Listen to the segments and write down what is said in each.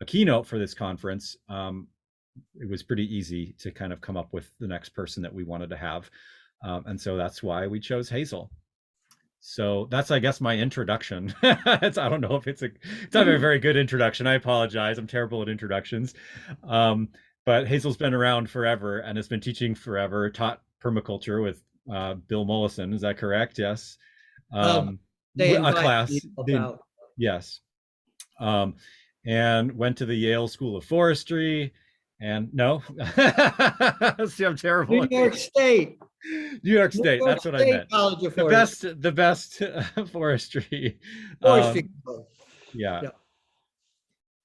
a keynote for this conference, it was pretty easy to kind of come up with the next person that we wanted to have. And so that's why we chose Hazel. So that's, I guess, my introduction. I don't know if it's not a very good introduction. I apologize. I'm terrible at introductions. But Hazel's been around forever and has been teaching forever, taught permaculture with Bill Mollison. Is that correct? Yes. They A class. out. Yes. And went to the Yale School of Forestry. And no, see, I'm terrible. New York State. New York State. That's what I meant. College of Forestry. The best forestry. Forestry. Yeah.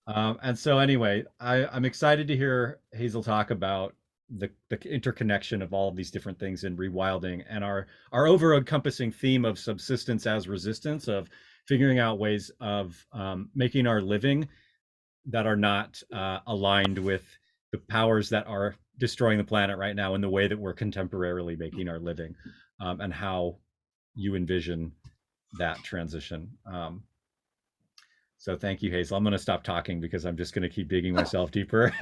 And so anyway, I'm excited to hear Hazel talk about the interconnection of all of these different things in rewilding, and our over-encompassing theme of subsistence as resistance, of figuring out ways of making our living that are not aligned with the powers that are destroying the planet right now in the way that we're contemporarily making our living, and how you envision that transition. So thank you, Hazel. I'm going to stop talking because I'm just going to keep digging myself deeper.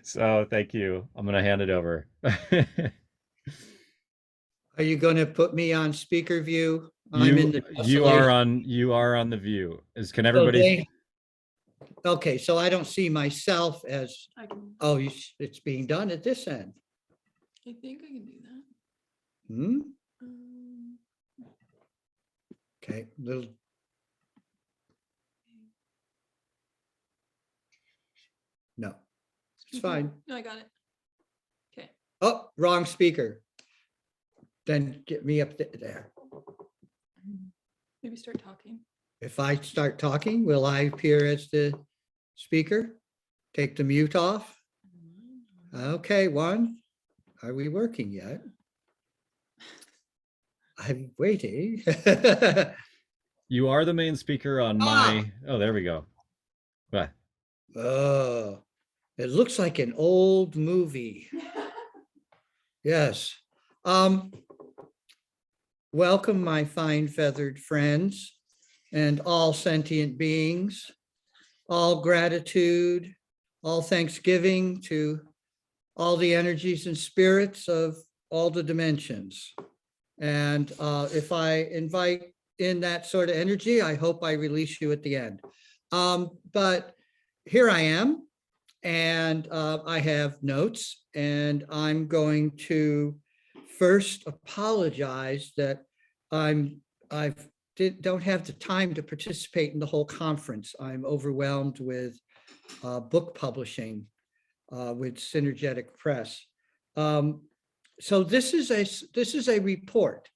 So thank you. I'm going to hand it over. Are you going to put me on speaker view? You are on the view. Can everybody? Okay, so I don't see myself as, oh, it's being done at this end. I think I can do that. Okay, little. No, it's fine. No, I got it. Okay. Oh, wrong speaker. Then get me up there. Maybe start talking. If I start talking, will I appear as the speaker? Take the mute off. Okay, one. Are we working yet? I'm waiting. You are the main speaker on my. Oh, there we go. What? Oh, it looks like an old movie. Yes. Welcome, my fine feathered friends and all sentient beings, all gratitude, all thanksgiving to all the energies and spirits of all the dimensions. And if I invite in that sort of energy, I hope I release you at the end. But here I am, and I have notes, and I'm going to first apologize that I don't have the time to participate in the whole conference. I'm overwhelmed with book publishing with Synergetic Press. So this is a report.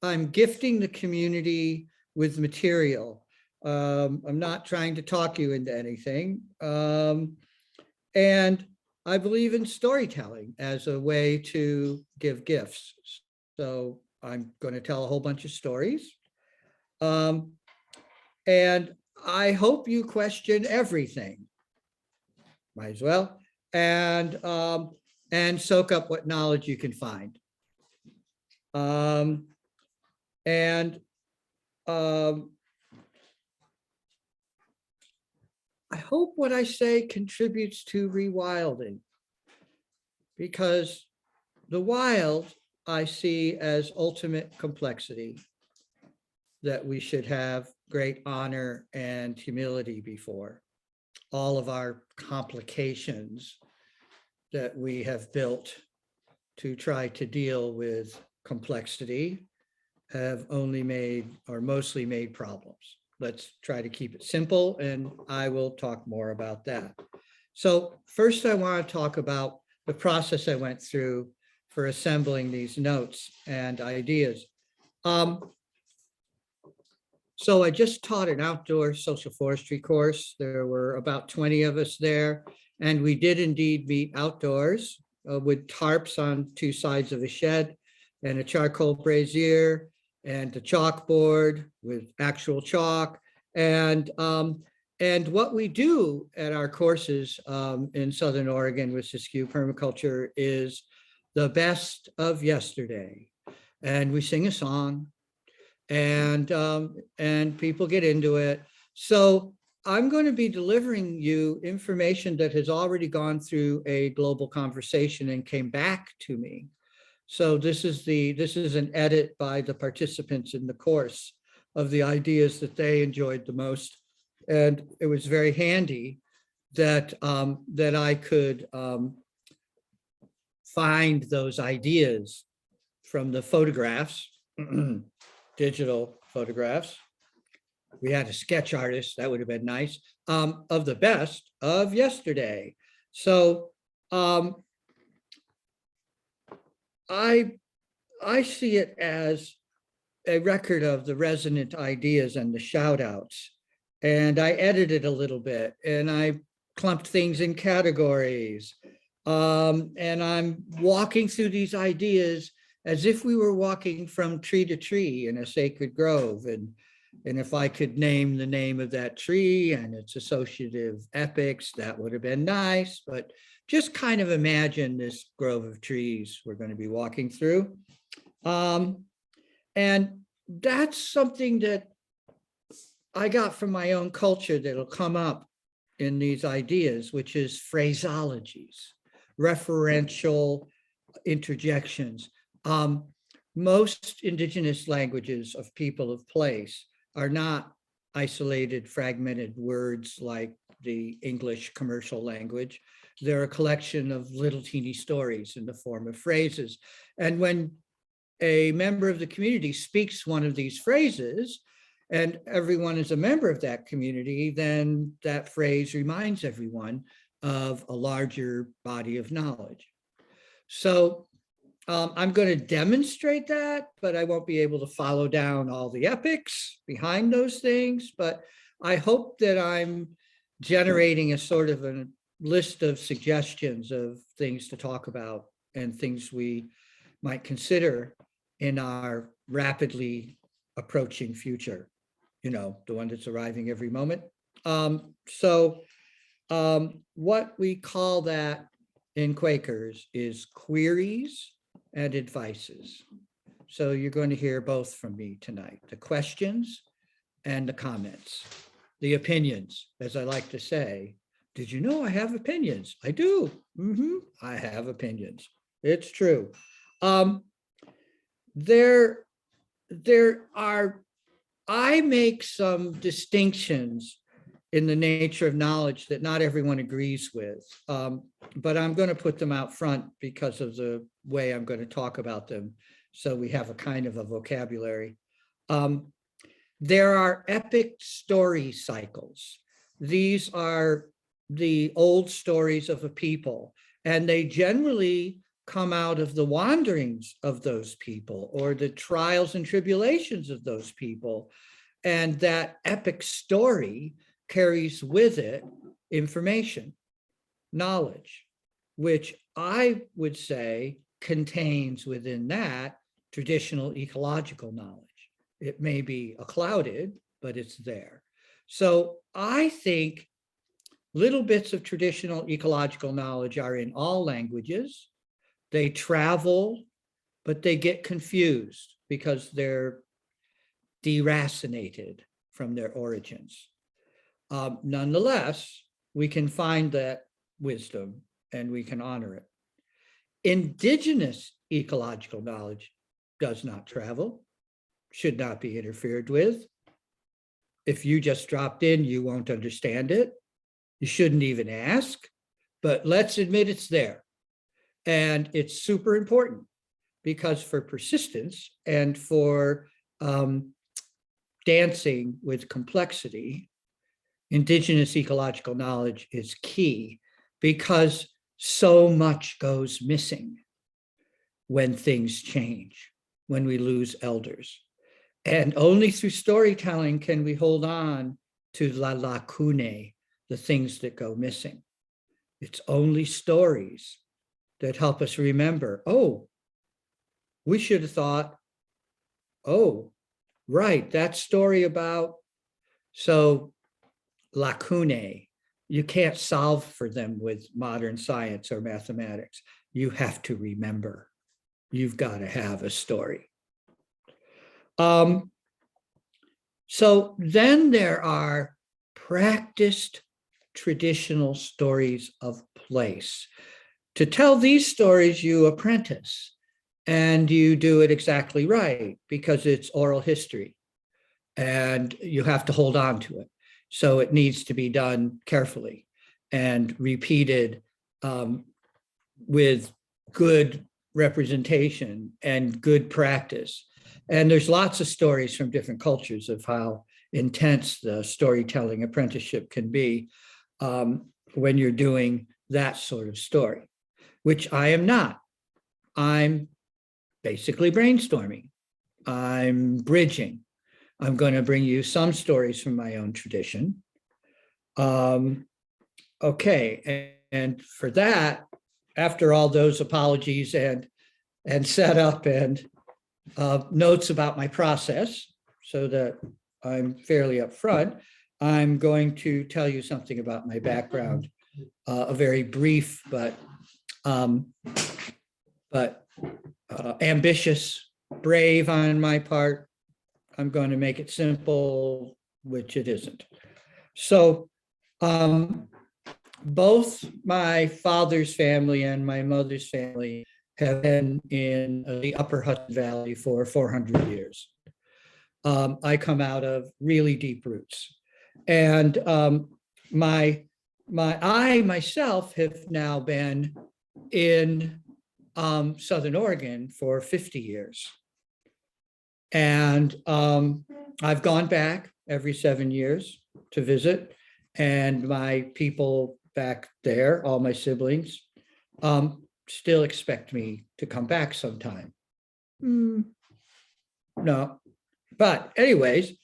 I'm gifting the community with material. I'm not trying to talk you into anything. And I believe in storytelling as a way to give gifts. So I'm going to tell a whole bunch of stories. And I hope you question everything. Might as well. And soak up what knowledge you can find. I hope what I say contributes to rewilding, because the wild I see as ultimate complexity that we should have great honor and humility before. All of our complications that we have built to try to deal with complexity have only made or mostly made problems. Let's try to keep it simple, and I will talk more about that. So first, I want to talk about the process I went through for assembling these notes and ideas. So I just taught an outdoor social forestry course. There were about 20 of us there, and we did indeed meet outdoors with tarps on two sides of a shed and a charcoal brazier and a chalkboard with actual chalk. And what we do at our courses in Southern Oregon with Siskiyou Permaculture is the best of yesterday. And we sing a song, and people get into it. So I'm going to be delivering you information that has already gone through a global conversation and came back to me. So this is an edit by the participants in the course of the ideas that they enjoyed the most. And it was very handy that that I could find those ideas from the photographs, digital photographs. We had a sketch artist, that would have been nice, of the best of yesterday. So I see it as a record of the resonant ideas and the shout outs. And I edited a little bit and I clumped things in categories. And I'm walking through these ideas as if we were walking from tree to tree in a sacred grove. And if I could name the name of that tree and its associative epics, that would have been nice. But just kind of imagine this grove of trees we're going to be walking through. And that's something that I got from my own culture that'll come up in these ideas, which is phraseologies, referential interjections. Most indigenous languages of people of place are not isolated, fragmented words like the English commercial language. They're a collection of little teeny stories in the form of phrases. And when a member of the community speaks one of these phrases, and everyone is a member of that community, then that phrase reminds everyone of a larger body of knowledge. So I'm going to demonstrate that, but I won't be able to follow down all the epics behind those things. But I hope that I'm generating a sort of a list of suggestions of things to talk about and things we might consider in our rapidly approaching future, you know, the one that's arriving every moment. What we call that in Quakers is queries and advices. So you're going to hear both from me tonight, the questions and the comments, the opinions, as I like to say. Did you know I have opinions? I do. I have opinions. It's true. I make some distinctions in the nature of knowledge that not everyone agrees with, but I'm going to put them out front because of the way I'm going to talk about them. So we have a kind of a vocabulary. There are epic story cycles. These are the old stories of a people, and they generally come out of the wanderings of those people or the trials and tribulations of those people. And that epic story carries with it information, knowledge, which I would say contains within that traditional ecological knowledge. It may be clouded, but it's there. So I think little bits of traditional ecological knowledge are in all languages. They travel, but they get confused because they're deracinated from their origins. Nonetheless, we can find that wisdom and we can honor it. Indigenous ecological knowledge does not travel, should not be interfered with. If you just dropped in, you won't understand it. You shouldn't even ask, but let's admit it's there. And it's super important because for persistence and for dancing with complexity, indigenous ecological knowledge is key because so much goes missing when things change, when we lose elders. And only through storytelling can we hold on to la lacune, the things that go missing. It's only stories that help us remember, oh, we should have thought, oh, right, that story about, so lacune, you can't solve for them with modern science or mathematics. You have to remember. You've got to have a story. So then there are practiced traditional stories of place. To tell these stories, you apprentice, and you do it exactly right because it's oral history and you have to hold on to it. So it needs to be done carefully and repeated with good representation and good practice. And there's lots of stories from different cultures of how intense the storytelling apprenticeship can be when you're doing that sort of story, which I am not. I'm basically brainstorming. I'm bridging. I'm going to bring you some stories from my own tradition. Okay, and for that, after all those apologies and setup and notes about my process, so that I'm fairly upfront, I'm going to tell you something about my background, a very brief but ambitious, brave on my part. I'm going to make it simple, which it isn't. So both my father's family and my mother's family have been in the upper Hudson Valley for 400 years. I come out of really deep roots. And I myself have now been in Southern Oregon for 50 years. And I've gone back every 7 years to visit, and my people back there, all my siblings, still expect me to come back sometime. No, but anyways,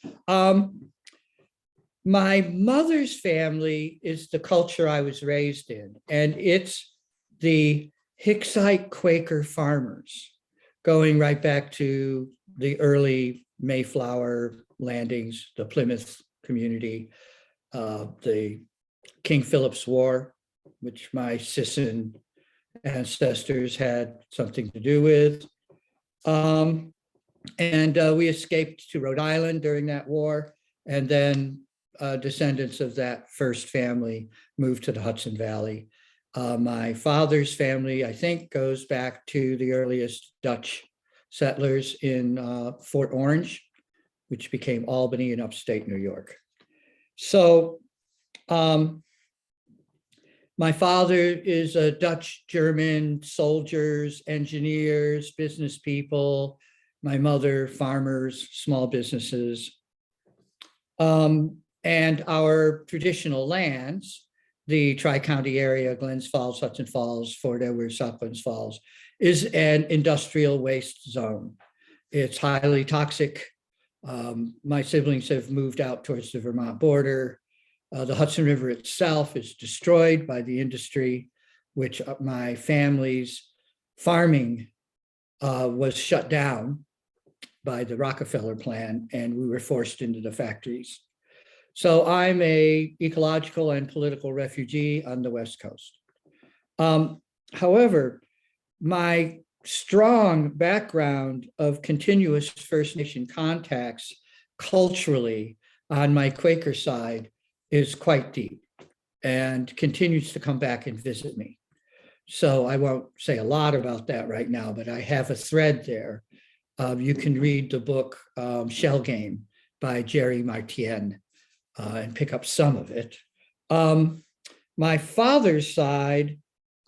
my mother's family is the culture I was raised in, and it's the Hicksite Quaker farmers, going right back to the early Mayflower landings, the Plymouth community, the King Philip's War, which my Sisson ancestors had something to do with. And we escaped to Rhode Island during that war. And then descendants of that first family moved to the Hudson Valley. My father's family, I think, goes back to the earliest Dutch settlers in Fort Orange, which became Albany in upstate New York. So my father is a Dutch-German soldiers, engineers, business people. My mother, farmers, small businesses. And our traditional lands, the Tri-County area, Glens Falls, Hudson Falls, Fort Edward, South Glens Falls, is an industrial waste zone. It's highly toxic. My siblings have moved out towards the Vermont border. The Hudson River itself is destroyed by the industry, which my family's farming was shut down by the Rockefeller plan, and we were forced into the factories. So I'm an ecological and political refugee on the West Coast. However, my strong background of continuous First Nation contacts culturally on my Quaker side is quite deep and continues to come back and visit me. So I won't say a lot about that right now, but I have a thread there. You can read the book Shell Game by Jerry Martien and pick up some of it. My father's side,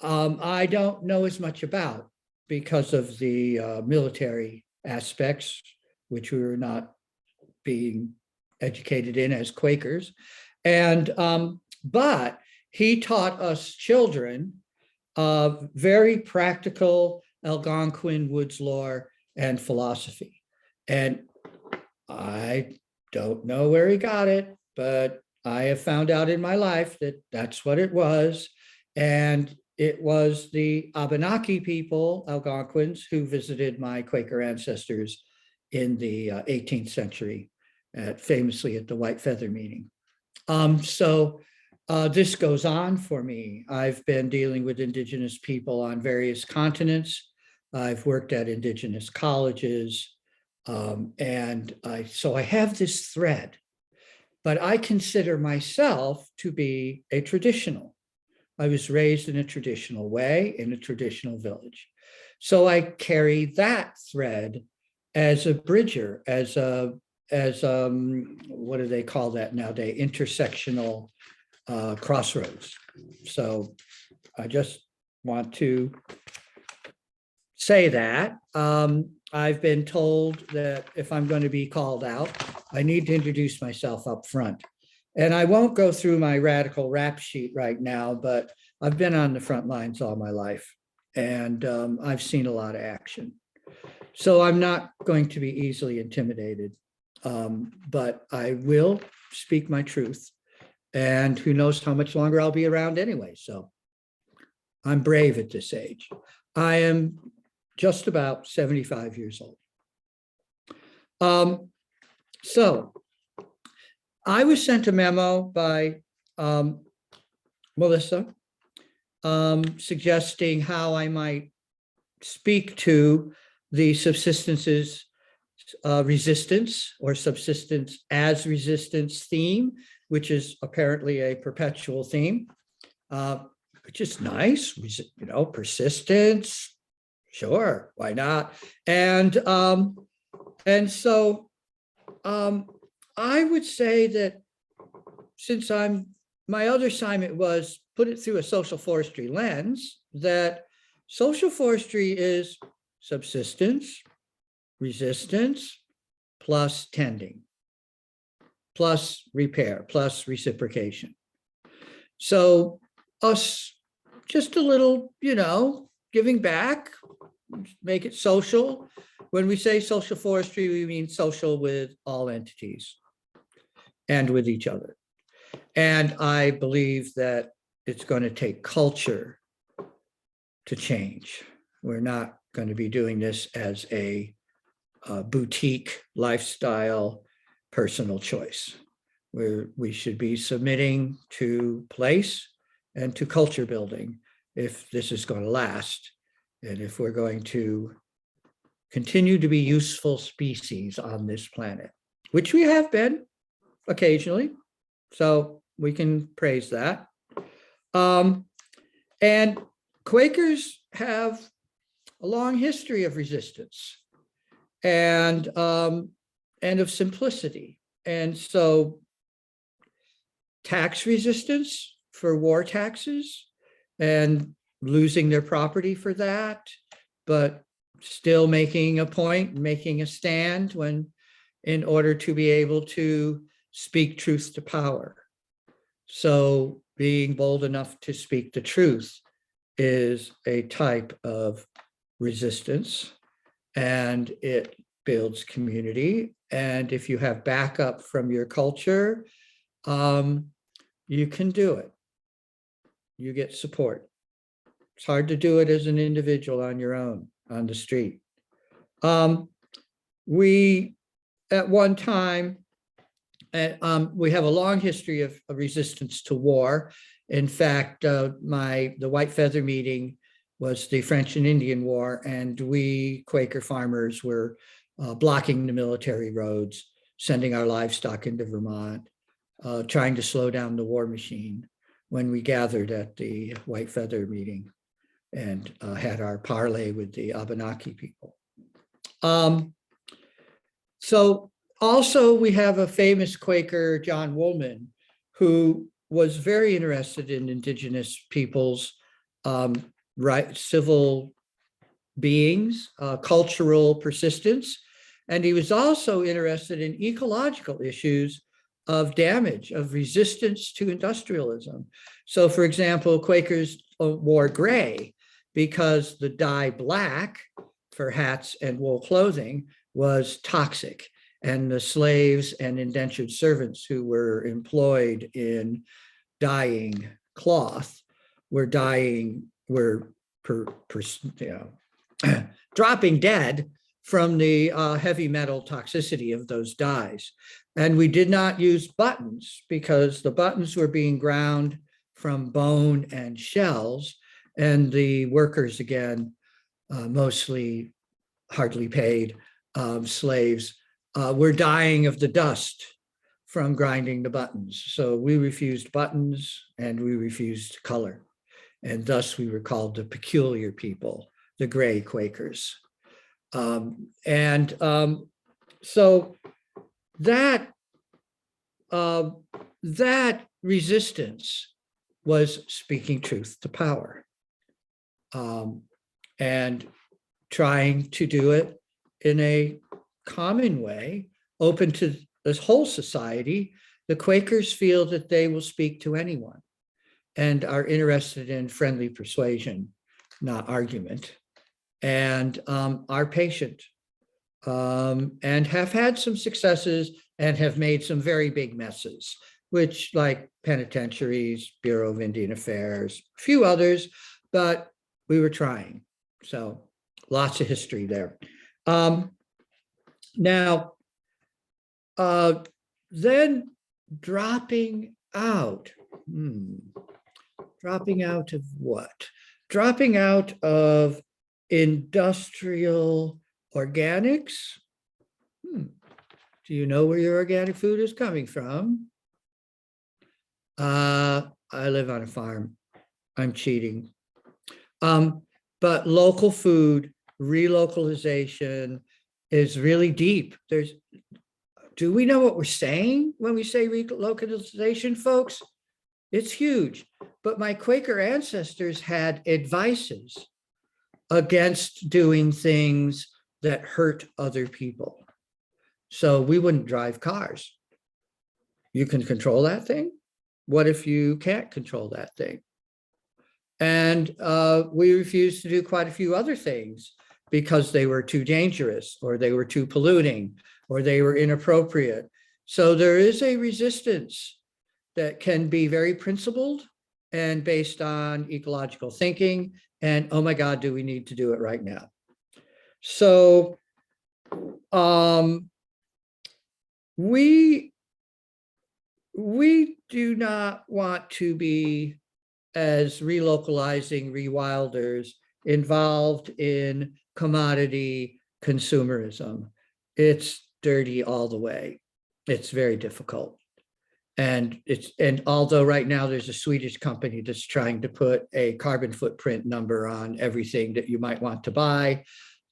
I don't know as much about because of the military aspects, which we were not being educated in as Quakers. And but he taught us children very practical Algonquin woods lore and philosophy. And I don't know where he got it, but I have found out in my life that that's what it was. And it was the Abenaki people, Algonquins, who visited my Quaker ancestors in the 18th century, famously at the White Feather meeting. So this goes on for me. I've been dealing with Indigenous people on various continents. I've worked at Indigenous colleges. So I have this thread. but I consider myself to be a traditional. I was raised in a traditional way, in a traditional village. So I carry that thread as a bridger, as what do they call that nowadays? Intersectional crossroads. So I just want to say that. I've been told that if I'm going to be called out, I need to introduce myself up front. And I won't go through my radical rap sheet right now, but I've been on the front lines all my life, and I've seen a lot of action. So I'm not going to be easily intimidated, but I will speak my truth. And who knows how much longer I'll be around anyway. So I'm brave at this age. I am just about 75 years old. So I was sent a memo by Melissa suggesting how I might speak to the subsistence's resistance or subsistence as resistance theme, which is apparently a perpetual theme, which is nice, persistence, sure, why not? And so I would say that since my other assignment was put it through a social forestry lens, that social forestry is subsistence, resistance, plus tending, plus repair, plus reciprocation. So us just a little, giving back, make it social. When we say social forestry, we mean social with all entities and with each other. And I believe that it's going to take culture to change. We're not going to be doing this as a boutique lifestyle personal choice, where we should be submitting to place and to culture building if this is going to last, and if we're going to continue to be useful species on this planet, which we have been occasionally, so we can praise that. And Quakers have a long history of resistance and of simplicity. And so tax resistance for war taxes and losing their property for that, but still making a point, making a stand in order to be able to speak truth to power. So being bold enough to speak the truth is a type of resistance, and it builds community. And if you have backup from your culture, you can do it. You get support. It's hard to do it as an individual on your own, on the street. We, at one time, we have a long history of resistance to war. In fact, the White Feather meeting was the French and Indian War, and we Quaker farmers were blocking the military roads, sending our livestock into Vermont, trying to slow down the war machine when we gathered at the White Feather meeting and had our parley with the Abenaki people. So also we have a famous Quaker, John Woolman, who was very interested in indigenous peoples' civil beings, cultural persistence. And he was also interested in ecological issues of damage, of resistance to industrialism. So for example, Quakers wore gray because the dye black for hats and wool clothing was toxic. And the slaves and indentured servants who were employed in dyeing cloth were dropping dead from the heavy metal toxicity of those dyes. And we did not use buttons because the buttons were being ground from bone and shells, and the workers, again, mostly hardly paid slaves, were dying of the dust from grinding the buttons. So we refused buttons and we refused color. And thus we were called the peculiar people, the gray Quakers. So that resistance was speaking truth to power, and trying to do it in a common way, open to this whole society. The Quakers feel that they will speak to anyone and are interested in friendly persuasion, not argument, and are patient, and have had some successes and have made some very big messes, which, like penitentiaries, Bureau of Indian Affairs, a few others, but we were trying. So lots of history there. Now, then dropping out. Dropping out of what? Dropping out of industrial organics. Do you know where your organic food is coming from? I live on a farm. I'm cheating. But local food relocalization is really deep. Do we know what we're saying when we say relocalization, folks? It's huge. But my Quaker ancestors had advices against doing things that hurt other people. So we wouldn't drive cars. You can control that thing. What if you can't control that thing? And we refused to do quite a few other things because they were too dangerous, or they were too polluting, or they were inappropriate. So there is a resistance that can be very principled and based on ecological thinking. And oh my God, do we need to do it right now? So we do not want to be, as relocalizing rewilders, involved in commodity consumerism. It's dirty all the way. It's very difficult. And although right now there's a Swedish company that's trying to put a carbon footprint number on everything that you might want to buy,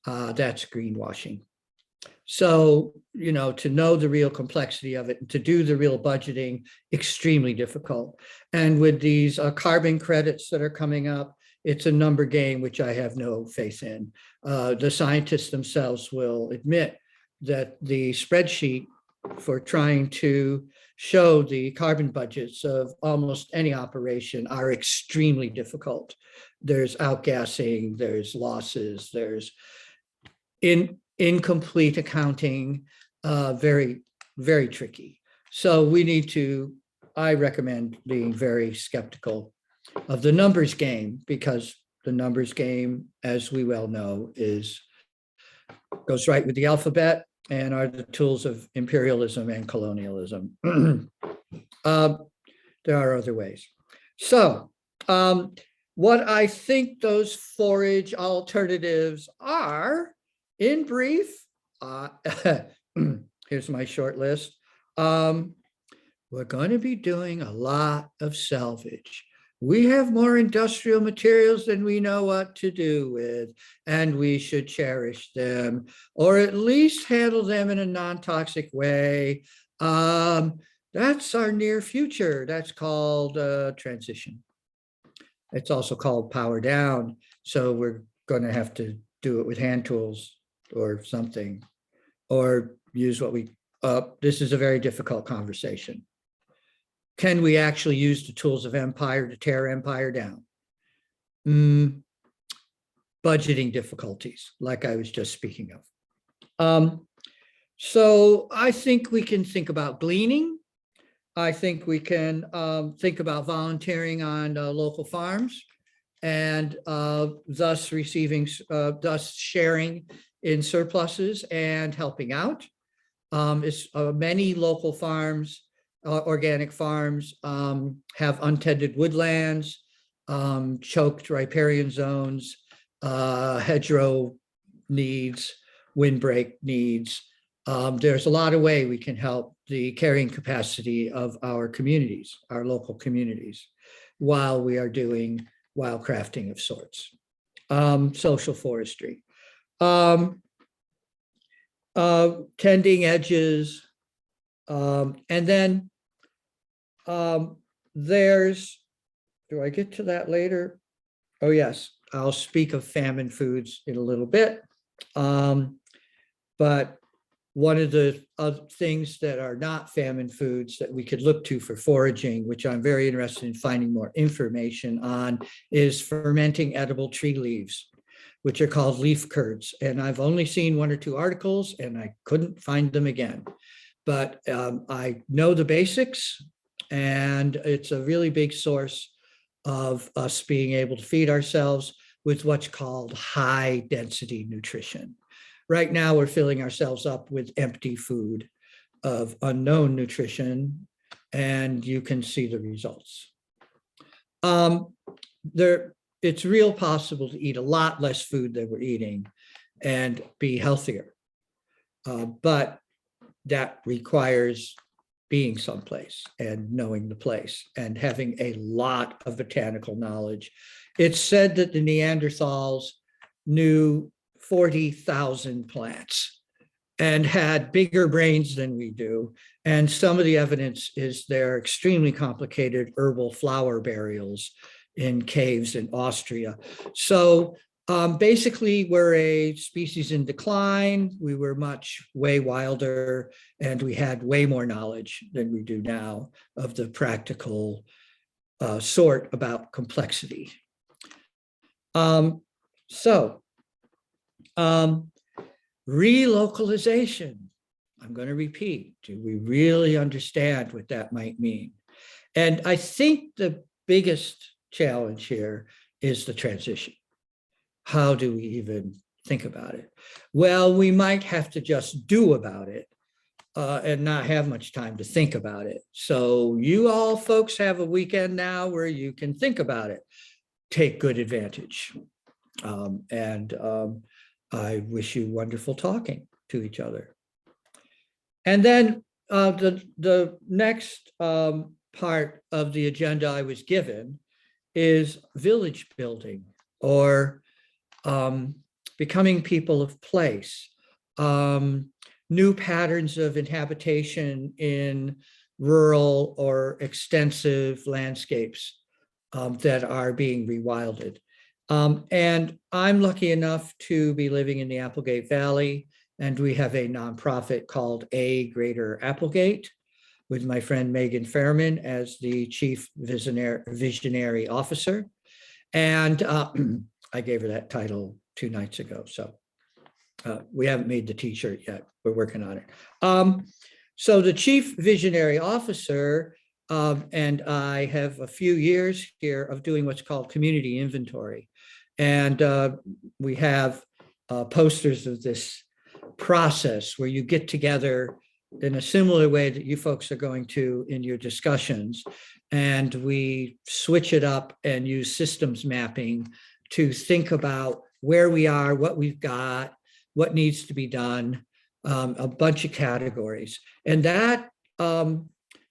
that's greenwashing. So, to know the real complexity of it and to do the real budgeting, extremely difficult. And with these carbon credits that are coming up, it's a number game, which I have no faith in. The scientists themselves will admit that the spreadsheet for trying to show the carbon budgets of almost any operation are extremely difficult. There's outgassing, there's losses, there's incomplete accounting, very, very tricky. So I recommend being very skeptical of the numbers game, because the numbers game, as we well know, goes right with the alphabet and are the tools of imperialism and colonialism. There are other ways. So what I think those forage alternatives are, in brief, here's my short list. We're going to be doing a lot of salvage. We have more industrial materials than we know what to do with, and we should cherish them, or at least handle them in a non-toxic way. That's our near future. That's called transition. It's also called power down. So we're going to have to do it with hand tools or something, or use what this is a very difficult conversation. Can we actually use the tools of empire to tear empire down? Budgeting difficulties, like I was just speaking of. So I think we can think about gleaning. I think we can think about volunteering on local farms, and thus sharing in surpluses and helping out. Many local farms, organic farms, have untended woodlands, choked riparian zones, hedgerow needs, windbreak needs. There's a lot of way we can help the carrying capacity of our communities, our local communities, while we are doing wildcrafting of sorts. Social forestry. Tending edges. And then there's, do I get to that later? Oh, yes, I'll speak of famine foods in a little bit. But one of the things that are not famine foods that we could look to for foraging, which I'm very interested in finding more information on, is fermenting edible tree leaves, which are called leaf curds. And I've only seen 1 or 2 articles and I couldn't find them again. But I know the basics, and it's a really big source of us being able to feed ourselves with what's called high density nutrition. Right now, we're filling ourselves up with empty food of unknown nutrition, and you can see the results. It's real possible to eat a lot less food than we're eating and be healthier. But that requires being someplace and knowing the place and having a lot of botanical knowledge. It's said that the Neanderthals knew 40,000 plants and had bigger brains than we do. And some of the evidence is their extremely complicated herbal flower burials in caves in Austria. So basically, we're a species in decline. We were way wilder, and we had way more knowledge than we do now of the practical sort about complexity. Relocalization. I'm going to repeat. Do we really understand what that might mean? And I think the biggest challenge here is the transition. How do we even think about it? Well, we might have to just do about it and not have much time to think about it. So you all folks have a weekend now where you can think about it. Take good advantage. I wish you wonderful talking to each other. And then the next part of the agenda I was given is village building, or becoming people of place, new patterns of inhabitation in rural or extensive landscapes that are being rewilded. And I'm lucky enough to be living in the Applegate Valley, and we have a nonprofit called A Greater Applegate with my friend Megan Fairman as the chief visionary officer. And I gave her that title 2 nights ago. So we haven't made the t-shirt yet. We're working on it. So the chief visionary officer and I have a few years here of doing what's called community inventory. And we have posters of this process where you get together in a similar way that you folks are going to in your discussions. And we switch it up and use systems mapping to think about where we are, what we've got, what needs to be done, a bunch of categories. And that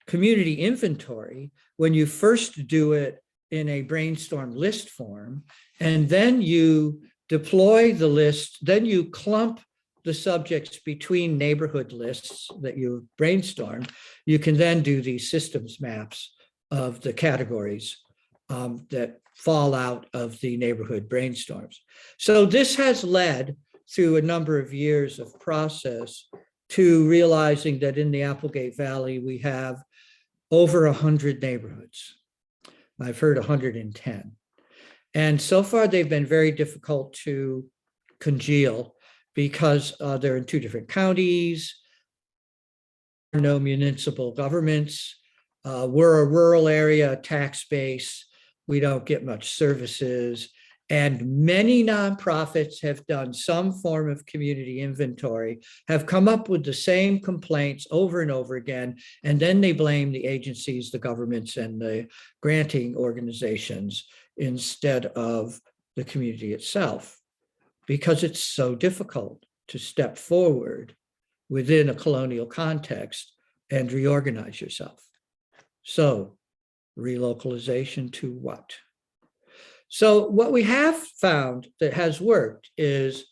community inventory, when you first do it in a brainstorm list form, and then you deploy the list, then you clump the subjects between neighborhood lists that you brainstorm, you can then do these systems maps of the categories that fall out of the neighborhood brainstorms. So this has led through a number of years of process to realizing that in the Applegate Valley, we have over 100 neighborhoods. I've heard 110. And so far, they've been very difficult to congeal because they're in 2 different counties, no municipal governments. We're a rural area, tax base. We don't get much services. And many nonprofits have done some form of community inventory, have come up with the same complaints over and over again, and then they blame the agencies, the governments, and the granting organizations instead of the community itself, because it's so difficult to step forward within a colonial context and reorganize yourself. So relocalization to what? So what we have found that has worked is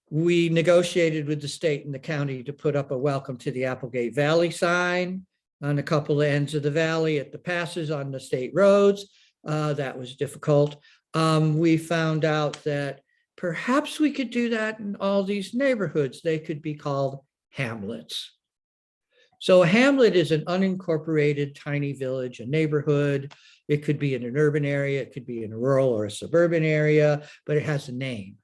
we negotiated with the state and the county to put up a welcome to the Applegate Valley sign on a couple of ends of the valley at the passes on the state roads. That was difficult. We found out that perhaps we could do that in all these neighborhoods. They could be called hamlets. So a hamlet is an unincorporated tiny village, a neighborhood. It could be in an urban area, it could be in a rural or a suburban area, but it has a name.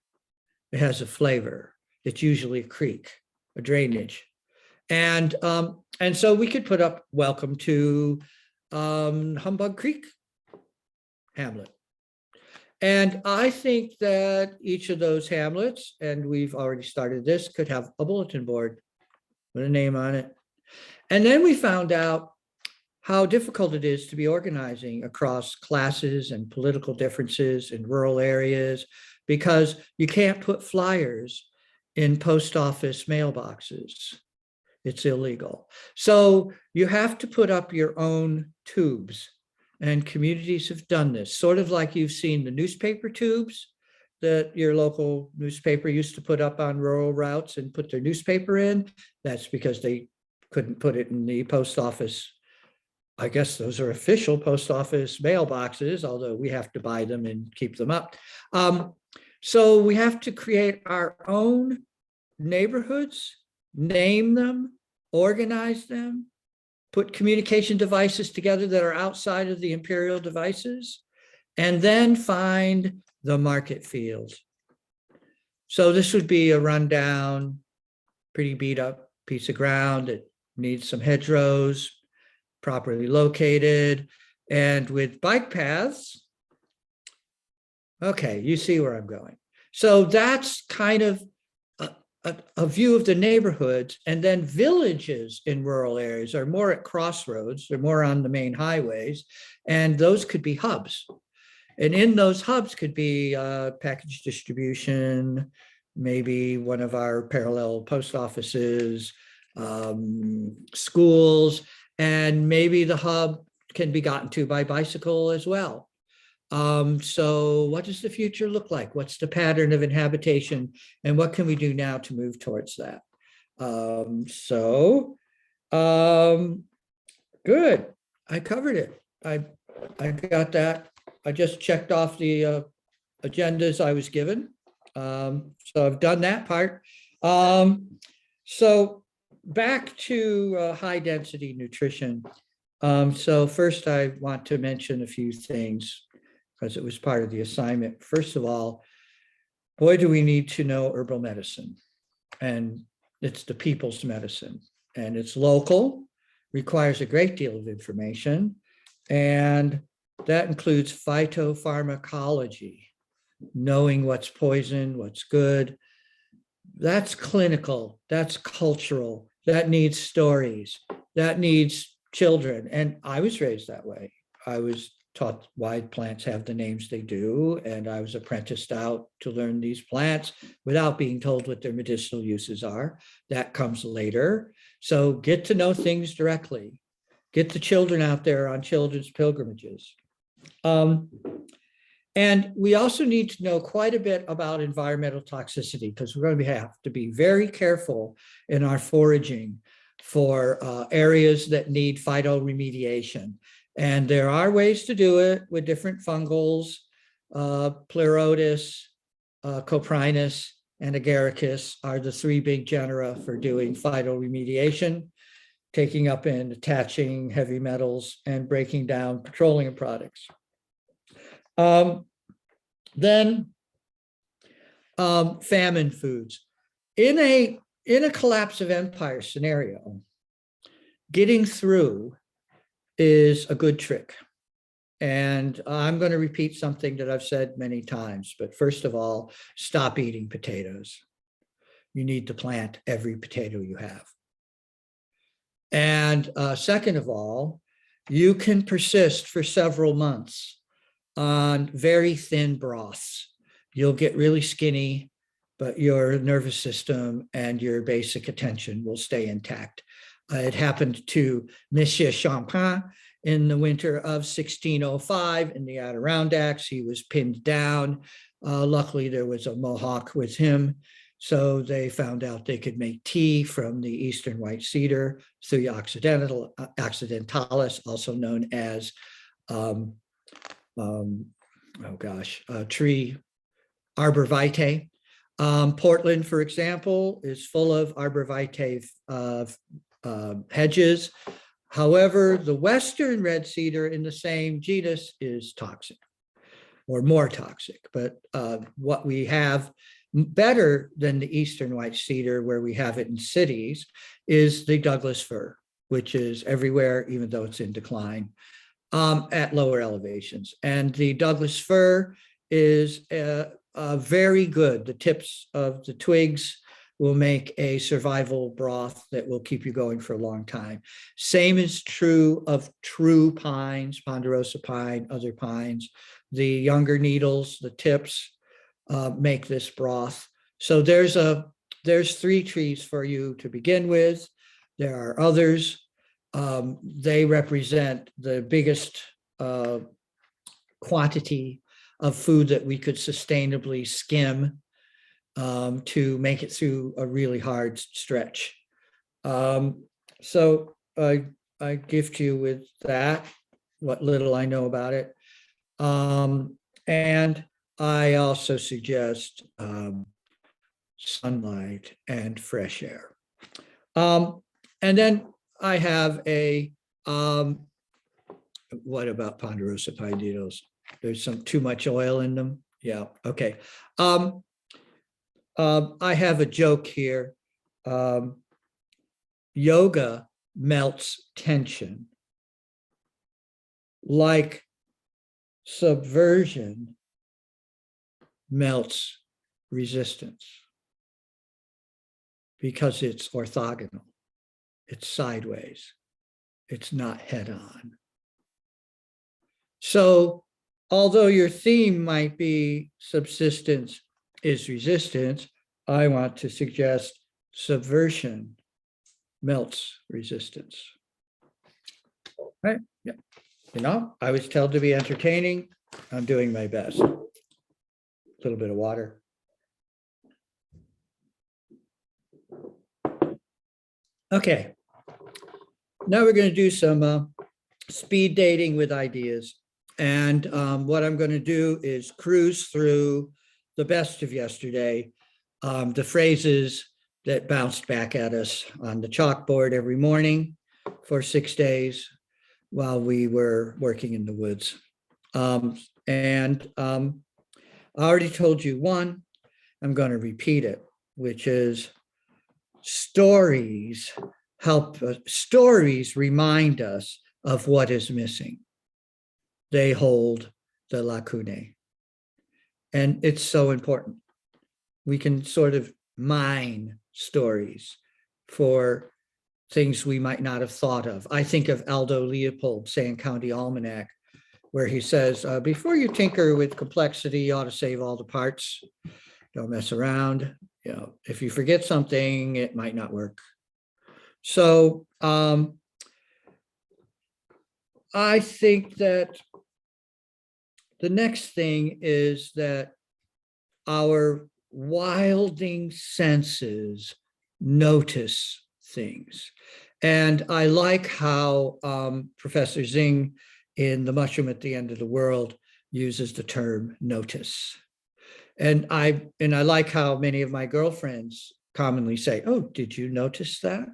It has a flavor. It's usually a creek, a drainage. And so we could put up welcome to Humbug Creek hamlet. And I think that each of those hamlets, and we've already started this, could have a bulletin board with a name on it. And then we found out how difficult it is to be organizing across classes and political differences in rural areas, because you can't put flyers in post office mailboxes. It's illegal. So you have to put up your own tubes, and communities have done this, sort of like you've seen the newspaper tubes that your local newspaper used to put up on rural routes and put their newspaper in. That's because they couldn't put it in the post office. I guess those are official post office mailboxes, although we have to buy them and keep them up. So we have to create our own neighborhoods, name them, organize them, put communication devices together that are outside of the imperial devices, and then find the market field. So this would be a rundown, pretty beat up piece of ground that needs some hedgerows, properly located, and with bike paths. Okay, you see where I'm going. So that's kind of a view of the neighborhoods. And then villages in rural areas are more at crossroads, they're more on the main highways, and those could be hubs. And in those hubs could be package distribution, maybe one of our parallel post offices, schools, and maybe the hub can be gotten to by bicycle as well. So what does the future look like? What's the pattern of inhabitation? And what can we do now to move towards that? Good. I covered it. I got that. I just checked off the agendas I was given. So I've done that part. So back to high density nutrition. So first I want to mention a few things, because it was part of the assignment. First of all, boy, do we need to know herbal medicine. And it's the people's medicine. And it's local, requires a great deal of information. And that includes phytopharmacology, knowing what's poison, what's good. That's clinical, that's cultural, that needs stories, that needs children. And I was raised that way. I was taught why plants have the names they do, and I was apprenticed out to learn these plants without being told what their medicinal uses are. That comes later. So get to know things directly. Get the children out there on children's pilgrimages. And we also need to know quite a bit about environmental toxicity, because we're going to have to be very careful in our foraging for areas that need phytoremediation. And there are ways to do it with different fungals. Pleurotus, Coprinus, and Agaricus are the three big genera for doing phytoremediation, taking up and attaching heavy metals and breaking down petroleum products. Then famine foods. In a collapse of empire scenario, getting through is a good trick. And I'm going to repeat something that I've said many times, but first of all, stop eating potatoes. You need to plant every potato you have. And second of all, you can persist for several months on very thin broths. You'll get really skinny, but your nervous system and your basic attention will stay intact. It happened to Monsieur Champagne in the winter of 1605 in the Adirondacks. He was pinned down. Luckily, there was a Mohawk with him. So they found out they could make tea from the eastern white cedar, Thuya occidentalis, also known as, tree arborvitae. Portland, for example, is full of arborvitae hedges. However, the western red cedar in the same genus is toxic or more toxic. But what we have better than the eastern white cedar, where we have it in cities, is the Douglas fir, which is everywhere, even though it's in decline at lower elevations. And the Douglas fir is very good. The tips of the twigs will make a survival broth that will keep you going for a long time. Same is true of true pines, ponderosa pine, other pines. The younger needles, the tips, make this broth. So there's 3 trees for you to begin with. There are others. They represent the biggest quantity of food that we could sustainably skim to make it through a really hard stretch. So I gift you with that, what little I know about it. And I also suggest sunlight and fresh air. And then I have a, what about ponderosa pine needles? There's too much oil in them. Yeah, okay. I have a joke here. Yoga melts tension, like subversion melts resistance, because it's orthogonal, it's sideways, it's not head on. So although your theme might be subsistence is resistance, I want to suggest subversion melts resistance. Right? Yeah. You know, I was told to be entertaining. I'm doing my best. A little bit of water. Okay. Now we're going to do some speed dating with ideas. And what I'm going to do is cruise through the best of yesterday, the phrases that bounced back at us on the chalkboard every morning for 6 days while we were working in the woods. I already told you one, I'm going to repeat it, which is stories stories remind us of what is missing. They hold the lacunae. And it's so important. We can sort of mine stories for things we might not have thought of. I think of Aldo Leopold, Sand County Almanac, where he says, before you tinker with complexity, you ought to save all the parts. Don't mess around. You know, if you forget something, it might not work. So I think that the next thing is that our wilding senses notice things. And I like how Professor Zing in The Mushroom at the End of the World uses the term notice. And I like how many of my girlfriends commonly say, oh, did you notice that?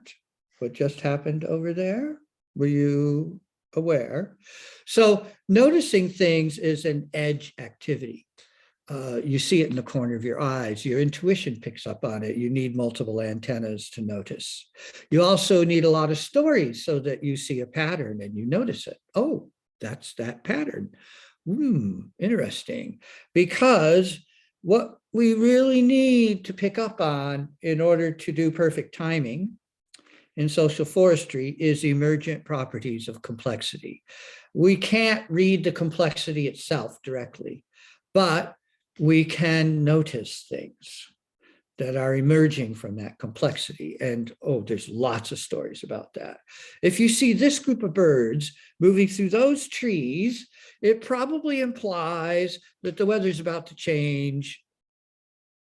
What just happened over there? Were you aware? So noticing things is an edge activity. You see it in the corner of your eyes. Your intuition picks up on it. You need multiple antennas to notice. You also need a lot of stories so that you see a pattern and you notice it. Oh, that's that pattern. Interesting. Because what we really need to pick up on in order to do perfect timing in social forestry is emergent properties of complexity. We can't read the complexity itself directly, but we can notice things. that are emerging from that complexity. And oh, there's lots of stories about that. If you see this group of birds moving through those trees, it probably implies that the weather's about to change.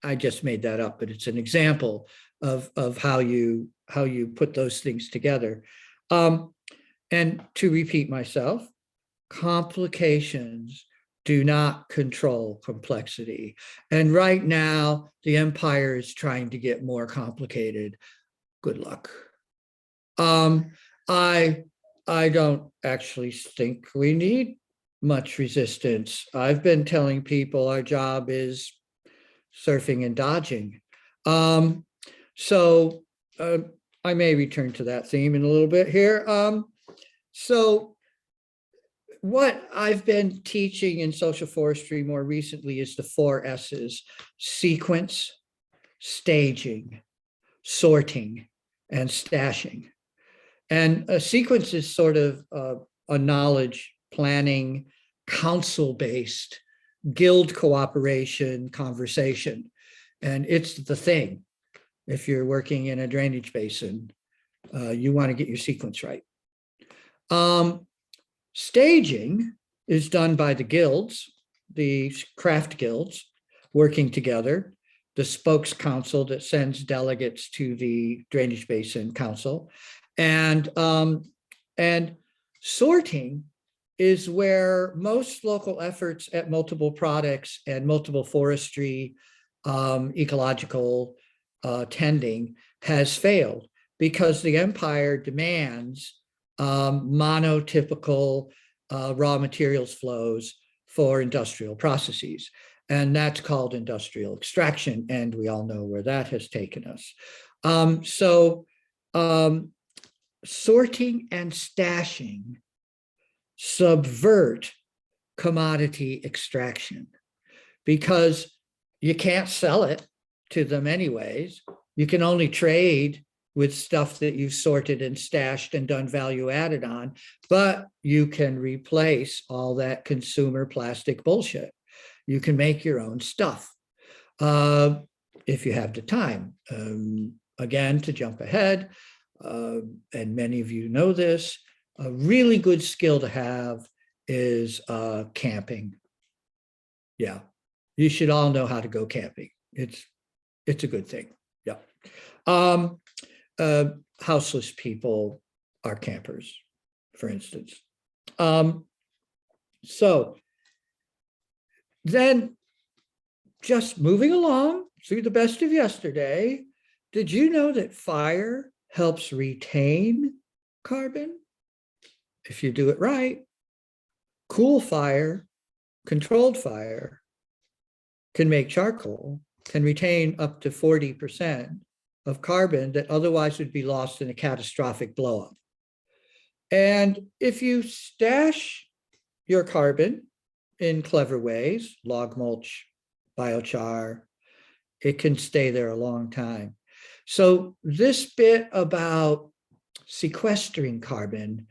I just made that up, but it's an example of how you put those things together. And to repeat myself, complications do not control complexity. And right now, the empire is trying to get more complicated. Good luck. I don't actually think we need much resistance. I've been telling people our job is surfing and dodging. So I may return to that theme in a little bit here. So what I've been teaching in social forestry more recently is the 4 S's: sequence, staging, sorting, and stashing. And a sequence is sort of a knowledge planning, council-based, guild cooperation conversation. And it's the thing. If you're working in a drainage basin, you want to get your sequence right. Staging is done by the guilds, the craft guilds, working together, the spokes council that sends delegates to the drainage basin council. And sorting is where most local efforts at multiple products and multiple forestry ecological tending has failed, because the empire demands monotypical raw materials flows for industrial processes. And that's called industrial extraction. And we all know where that has taken us. Sorting and stashing subvert commodity extraction, because you can't sell it to them anyways. You can only trade with stuff that you've sorted and stashed and done value added on, but you can replace all that consumer plastic bullshit. You can make your own stuff if you have the time. Again, to jump ahead, and many of you know this, a really good skill to have is camping. Yeah, you should all know how to go camping. It's a good thing. Yeah. Houseless people are campers, for instance. So then, just moving along through the best of yesterday, did you know that fire helps retain carbon? If you do it right, cool fire, controlled fire, can make charcoal, can retain up to 40% of carbon that otherwise would be lost in a catastrophic blow-up. And if you stash your carbon in clever ways, log mulch, biochar, it can stay there a long time. So this bit about sequestering carbon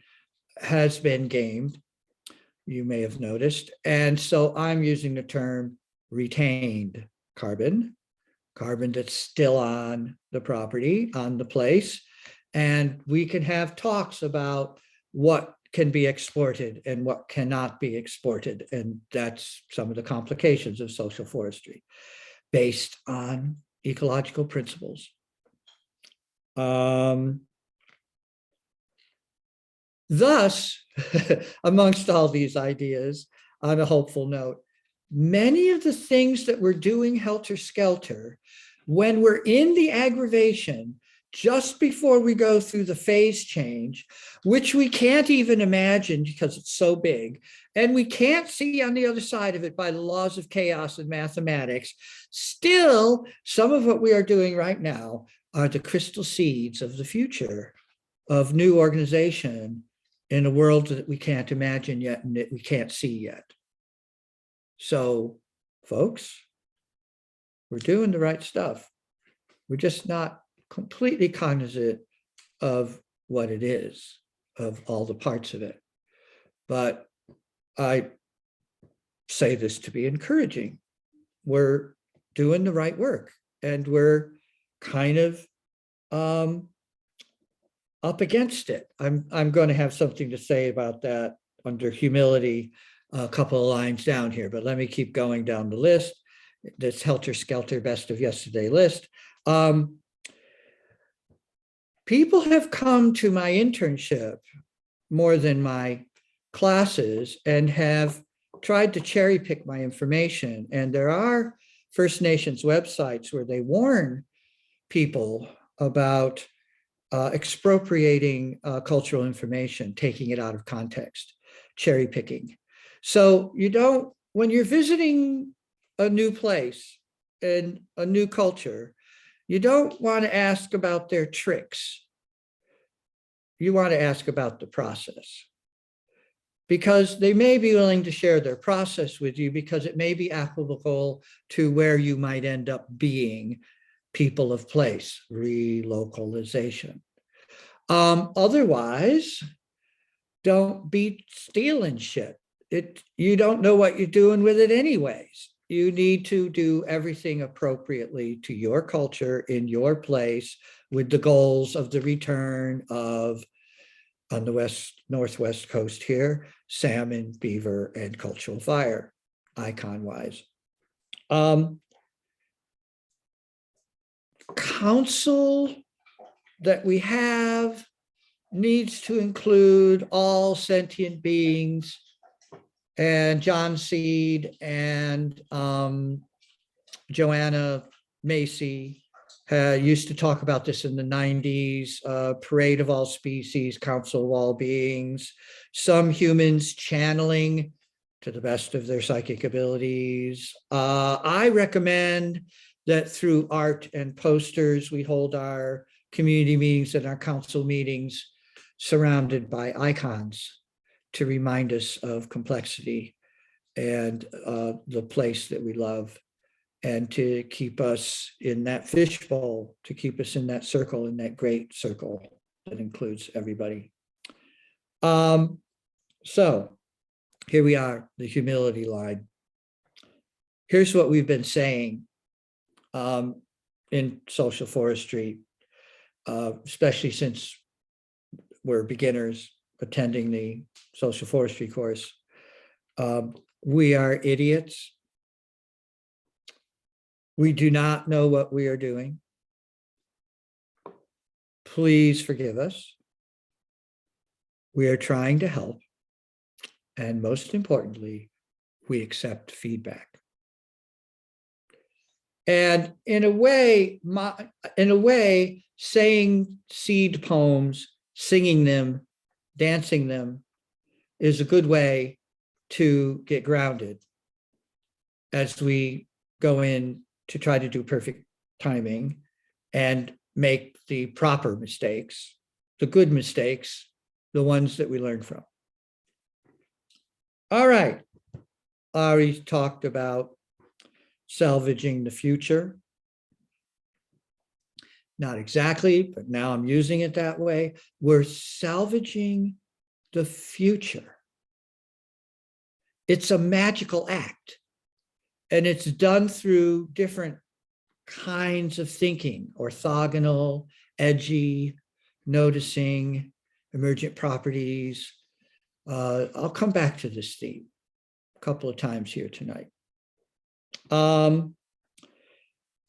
has been gamed, you may have noticed. And so I'm using the term retained carbon, carbon that's still on the property, on the place. And we can have talks about what can be exported and what cannot be exported. And that's some of the complications of social forestry based on ecological principles. Thus, amongst all these ideas, on a hopeful note, many of the things that we're doing helter-skelter, when we're in the aggravation, just before we go through the phase change, which we can't even imagine because it's so big, and we can't see on the other side of it by the laws of chaos and mathematics, still, some of what we are doing right now are the crystal seeds of the future of new organization in a world that we can't imagine yet and that we can't see yet. So, folks, we're doing the right stuff. We're just not completely cognizant of what it is, of all the parts of it. But I say this to be encouraging. We're doing the right work. and we're kind of up against it. I'm going to have something to say about that under humility, a couple of lines down here, but let me keep going down the list. This helter-skelter best of yesterday list. People have come to my internship more than my classes and have tried to cherry pick my information. And there are First Nations websites where they warn people about expropriating cultural information, taking it out of context, cherry picking. So you don't, when you're visiting a new place and a new culture, you don't want to ask about their tricks. You want to ask about the process, because they may be willing to share their process with you because it may be applicable to where you might end up being, people of place, relocalization. Otherwise, don't be stealing shit. You don't know what you're doing with it anyways. You need to do everything appropriately to your culture in your place, with the goals of the return of, on the northwest coast here, salmon, beaver, and cultural fire, icon-wise. Council that we have needs to include all sentient beings, and John Seed and Joanna Macy used to talk about this in the 90s, parade of all species, council of all beings, some humans channeling to the best of their psychic abilities. I recommend that through art and posters, we hold our community meetings and our council meetings surrounded by icons to remind us of complexity and the place that we love, and to keep us in that fishbowl, to keep us in that circle, in that great circle that includes everybody. So here we are, the humility line. Here's what we've been saying in social forestry, especially since we're beginners attending the social forestry course. We are idiots. We do not know what we are doing. Please forgive us. We are trying to help. And most importantly, we accept feedback. And in a way, saying seed poems, singing them, dancing them is a good way to get grounded as we go in to try to do perfect timing and make the proper mistakes, the good mistakes, the ones that we learn from. All right. Ari talked about salvaging the future. Not exactly, but now I'm using it that way. We're salvaging the future. It's a magical act, and it's done through different kinds of thinking: orthogonal, edgy, noticing, emergent properties. I'll come back to this theme a couple of times here tonight.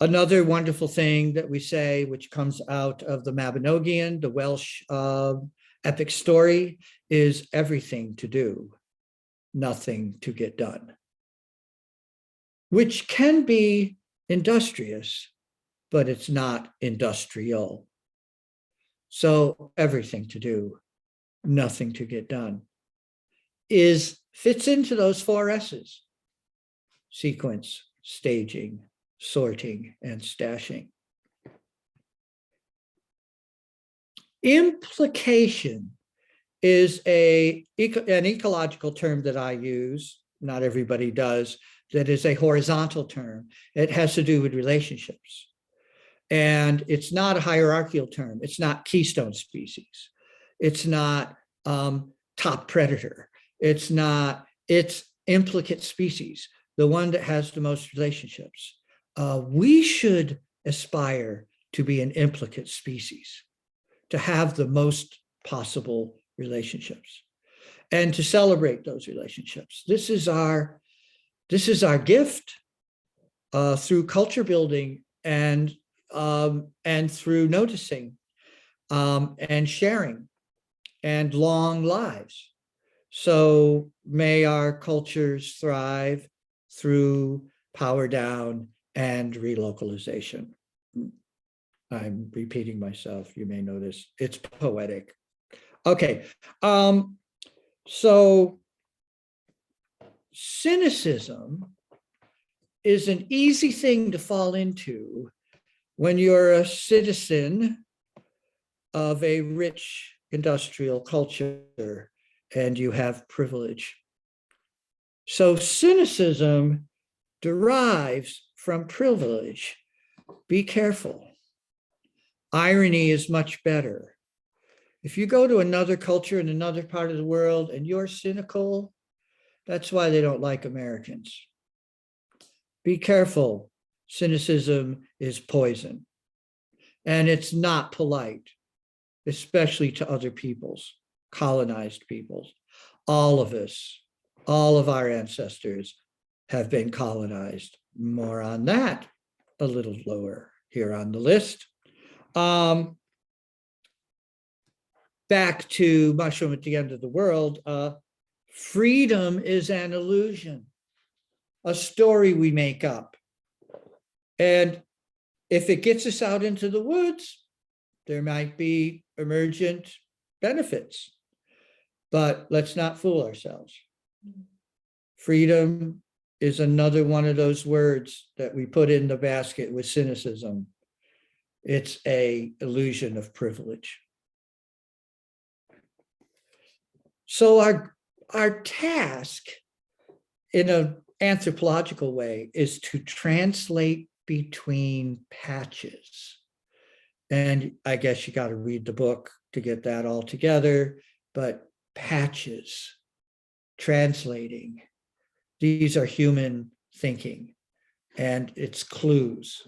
Another wonderful thing that we say, which comes out of the Mabinogion, the Welsh epic story, is everything to do, nothing to get done, which can be industrious, but it's not industrial. So everything to do, nothing to get done, fits into those 4 S's: sequence, staging, sorting, and stashing. Implication is an ecological term that I use, not everybody does, that is a horizontal term. It has to do with relationships. And it's not a hierarchical term. It's not keystone species. It's not top predator. It's implicate species, the one that has the most relationships. We should aspire to be an implicate species, to have the most possible relationships, and to celebrate those relationships. This is our gift through culture building and through noticing and sharing and long lives. So may our cultures thrive through power down and relocalization. I'm repeating myself. You may notice it's poetic. Okay. So cynicism is an easy thing to fall into when you're a citizen of a rich industrial culture and you have privilege. So cynicism derives from privilege. Be careful. Irony is much better. If you go to another culture in another part of the world and you're cynical, that's why they don't like Americans. Be careful. Cynicism is poison. And it's not polite, especially to other peoples, colonized peoples. All of us, all of our ancestors have been colonized. More on that a little lower here on the list. Back to Mushroom at the End of the World. Freedom is an illusion, a story we make up. And if it gets us out into the woods, there might be emergent benefits, but let's not fool ourselves. Freedom is another one of those words that we put in the basket with cynicism. It's an illusion of privilege. So our task in an anthropological way is to translate between patches. And I guess you got to read the book to get that all together, but patches, translating, these are human thinking, and it's clues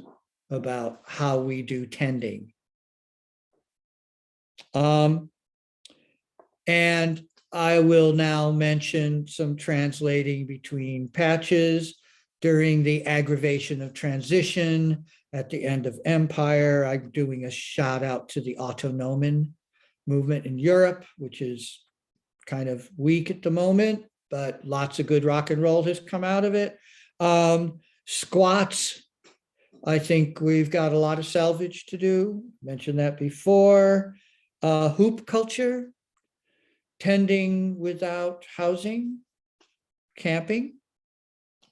about how we do tending. And I will now mention some translating between patches during the aggravation of transition at the end of empire. I'm doing a shout out to the autonomen movement in Europe, which is kind of weak at the moment, but lots of good rock and roll has come out of it. Squats, I think we've got a lot of salvage to do. Mentioned that before. Hoop culture, tending without housing, camping,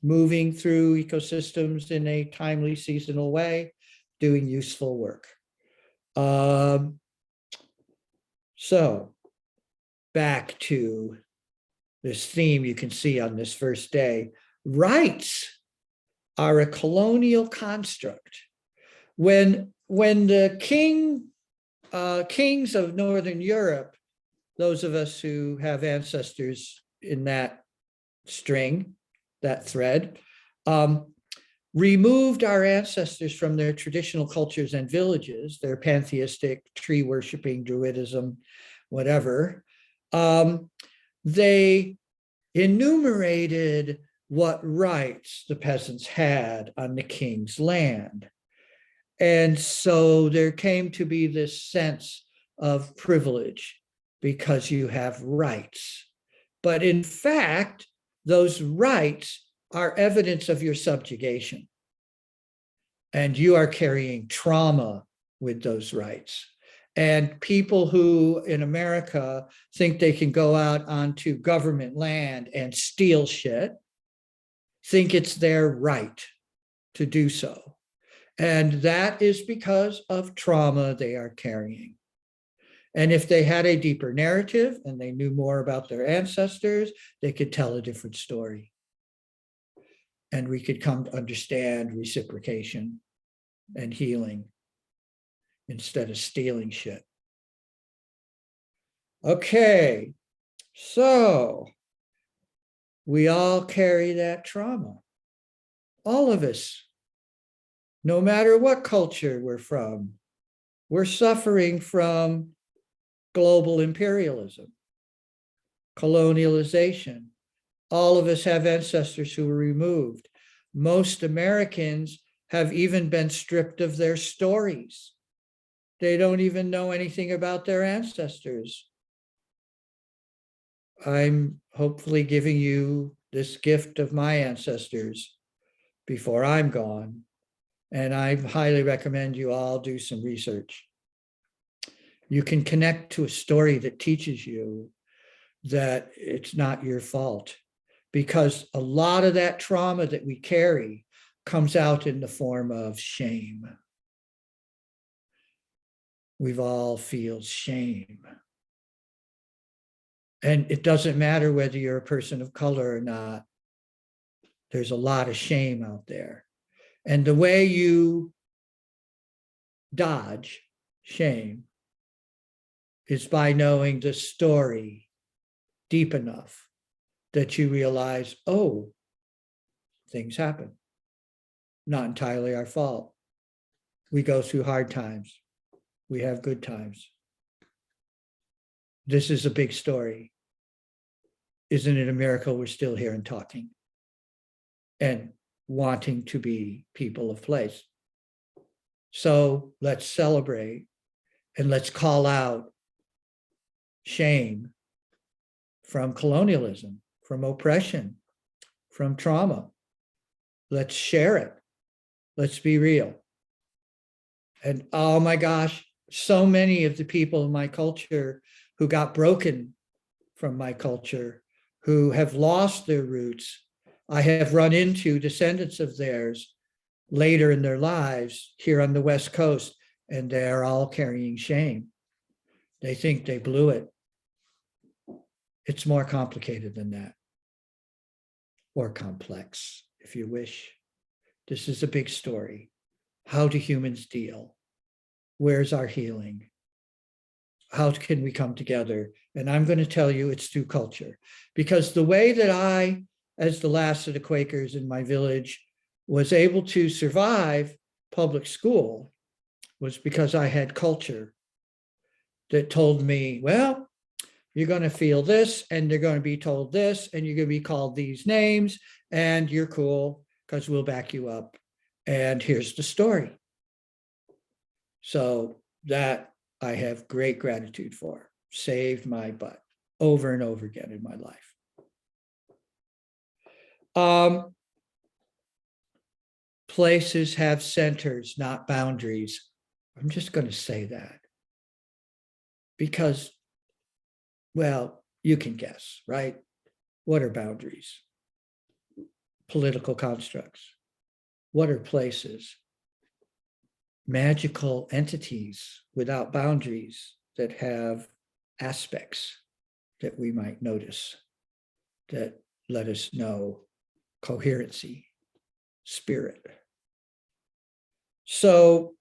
moving through ecosystems in a timely, seasonal way, doing useful work. So back to this theme you can see on this first day. Rights are a colonial construct. When the kings of Northern Europe, those of us who have ancestors in that string, that thread, removed our ancestors from their traditional cultures and villages, their pantheistic, tree worshiping, druidism, whatever. They enumerated what rights the peasants had on the king's land. And so there came to be this sense of privilege because you have rights. But in fact, those rights are evidence of your subjugation. And you are carrying trauma with those rights. And people who in America think they can go out onto government land and steal shit, think it's their right to do so. And that is because of trauma they are carrying. And if they had a deeper narrative and they knew more about their ancestors, they could tell a different story. And we could come to understand reciprocation and healing instead of stealing shit. Okay, so we all carry that trauma. All of us. no matter what culture we're from. We're suffering from global imperialism, colonialization. All of us have ancestors who were removed. Most Americans have even been stripped of their stories. They don't even know anything about their ancestors. I'm hopefully giving you this gift of my ancestors before I'm gone. And I highly recommend you all do some research. You can connect to a story that teaches you that it's not your fault, because a lot of that trauma that we carry comes out in the form of shame. We've all feel shame. And it doesn't matter whether you're a person of color or not. There's a lot of shame out there. And the way you dodge shame is by knowing the story deep enough that you realize, oh, things happen. Not entirely our fault. We go through hard times. We have good times. This is a big story. Isn't it a miracle we're still here and talking and wanting to be people of place? So let's celebrate and let's call out shame from colonialism, from oppression, from trauma. Let's share it. Let's be real. And oh my gosh, so many of the people in my culture who got broken from my culture, who have lost their roots, I have run into descendants of theirs later in their lives here on the West Coast, and they're all carrying shame. They think they blew it. It's more complicated than that, or complex, if you wish. This is a big story. How do humans deal? Where's our healing? How can we come together? And I'm going to tell you it's through culture. Because the way that I, as the last of the Quakers in my village, was able to survive public school was because I had culture that told me, well, you're going to feel this, and you're going to be told this, and you're going to be called these names, and you're cool because we'll back you up. And here's the story. So that I have great gratitude for. Saved my butt over and over again in my life. Places have centers, not boundaries. I'm just going to say that because, well, you can guess, right? What are boundaries? Political constructs. What are places? Magical entities without boundaries that have aspects that we might notice that let us know coherency, spirit. So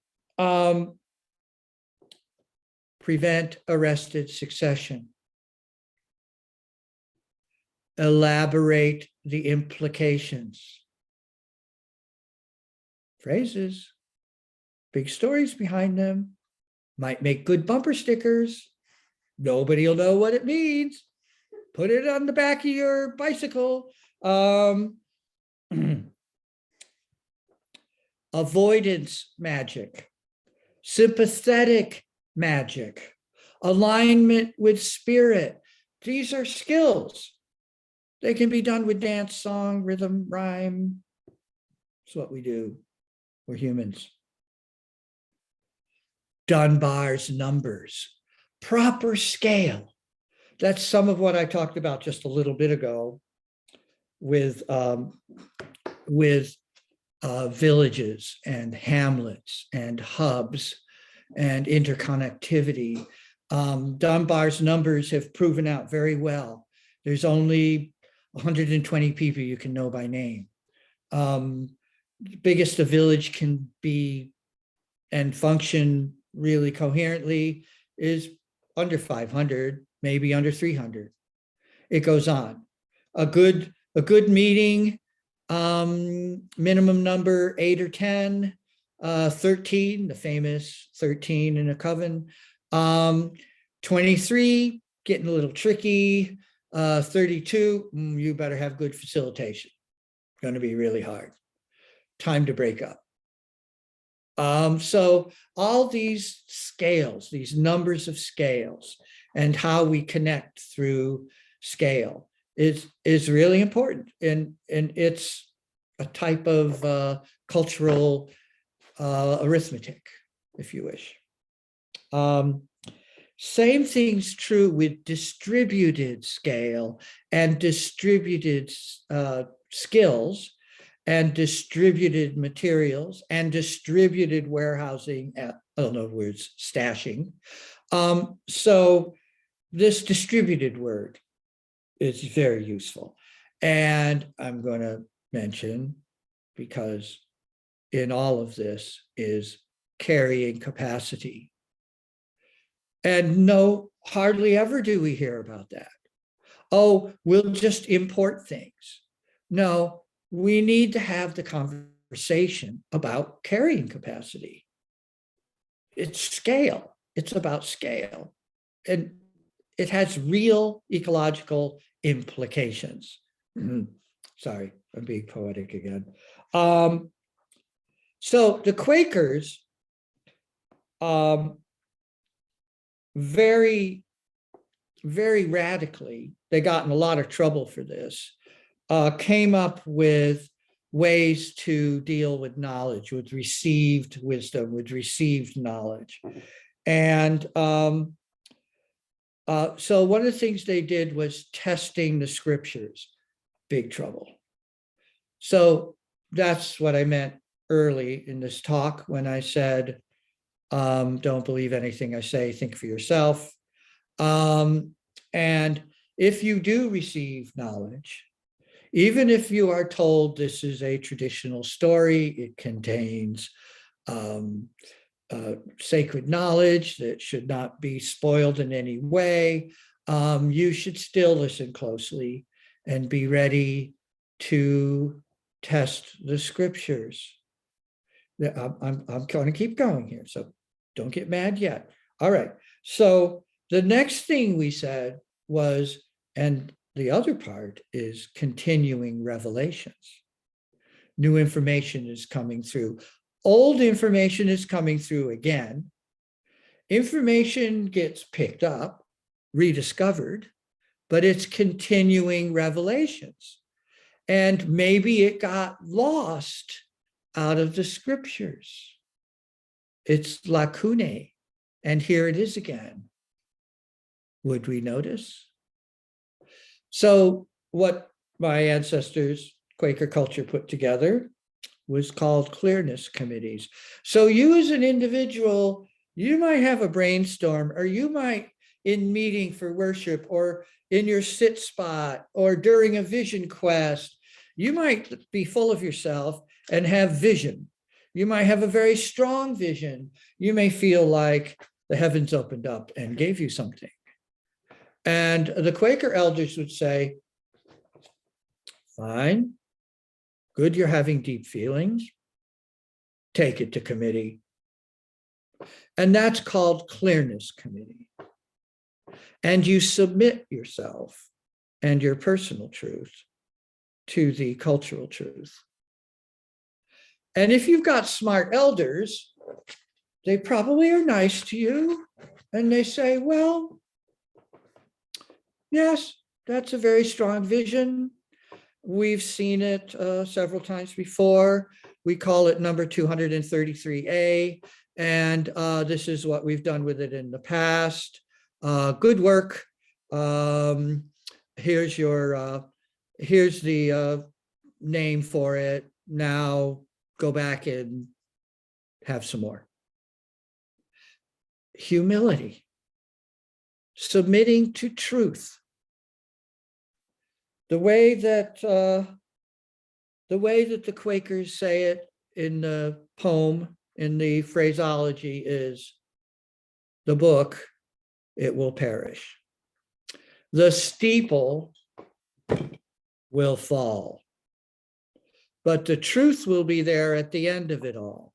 prevent arrested succession. Elaborate the implications. Phrases, big stories behind them, might make good bumper stickers. Nobody will know what it means. Put it on the back of your bicycle. Avoidance magic, sympathetic magic, alignment with spirit. These are skills. They can be done with dance, song, rhythm, rhyme. It's what we do. We're humans. Dunbar's numbers, proper scale. That's some of what I talked about just a little bit ago with villages and hamlets and hubs and interconnectivity. Dunbar's numbers have proven out very well. There's only 120 people you can know by name. Biggest a village can be and function really coherently is under 500, maybe under 300. It goes on. A good meeting, minimum number 8 or 10, 13, the famous 13 in a coven. 23, getting a little tricky. 32, you better have good facilitation. Going to be really hard. Time to break up. So all these scales, these numbers of scales, and how we connect through scale is really important. And it's a type of cultural arithmetic, if you wish. Same thing's true with distributed scale and distributed skills and distributed materials and distributed warehousing, in other words, stashing. So this distributed word is very useful. And I'm going to mention, because in all of this is carrying capacity. And no, hardly ever do we hear about that. Oh, we'll just import things. No, we need to have the conversation about carrying capacity. It's scale. It's about scale. And it has real ecological implications. Sorry, I'm being poetic again. So the Quakers, very, very radically, they got in a lot of trouble for this, came up with ways to deal with knowledge, with received wisdom, with received knowledge. And so one of the things they did was testing the scriptures. Big trouble. So that's what I meant early in this talk when I said, don't believe anything I say, think for yourself. And if you do receive knowledge, even if you are told this is a traditional story, it contains sacred knowledge that should not be spoiled in any way, you should still listen closely and be ready to test the scriptures. I'm going to keep going here, so don't get mad yet. All right, so the next thing we said was, and the other part is continuing revelations. New information is coming through. Old information is coming through again. Information gets picked up, rediscovered, but it's continuing revelations. And maybe it got lost out of the scriptures. It's lacunae, and here it is again. Would we notice? So what my ancestors, Quaker culture, put together was called clearness committees. So you as an individual, you might have a brainstorm, or you might in meeting for worship, or in your sit spot, or during a vision quest, you might be full of yourself and have vision. You might have a very strong vision. You may feel like the heavens opened up and gave you something. And the Quaker elders would say, fine, good, you're having deep feelings. Take it to committee. And that's called clearness committee. And you submit yourself and your personal truth to the cultural truth. And if you've got smart elders, they probably are nice to you. And they say, well, yes, that's a very strong vision. We've seen it several times before. We call it number 233A. And this is what we've done with it in the past. Good work. Here's the name for it. Now go back and have some more. Humility. Submitting to truth. The way that the Quakers say it in the poem, in the phraseology, is the book, it will perish. The steeple will fall, but the truth will be there at the end of it all.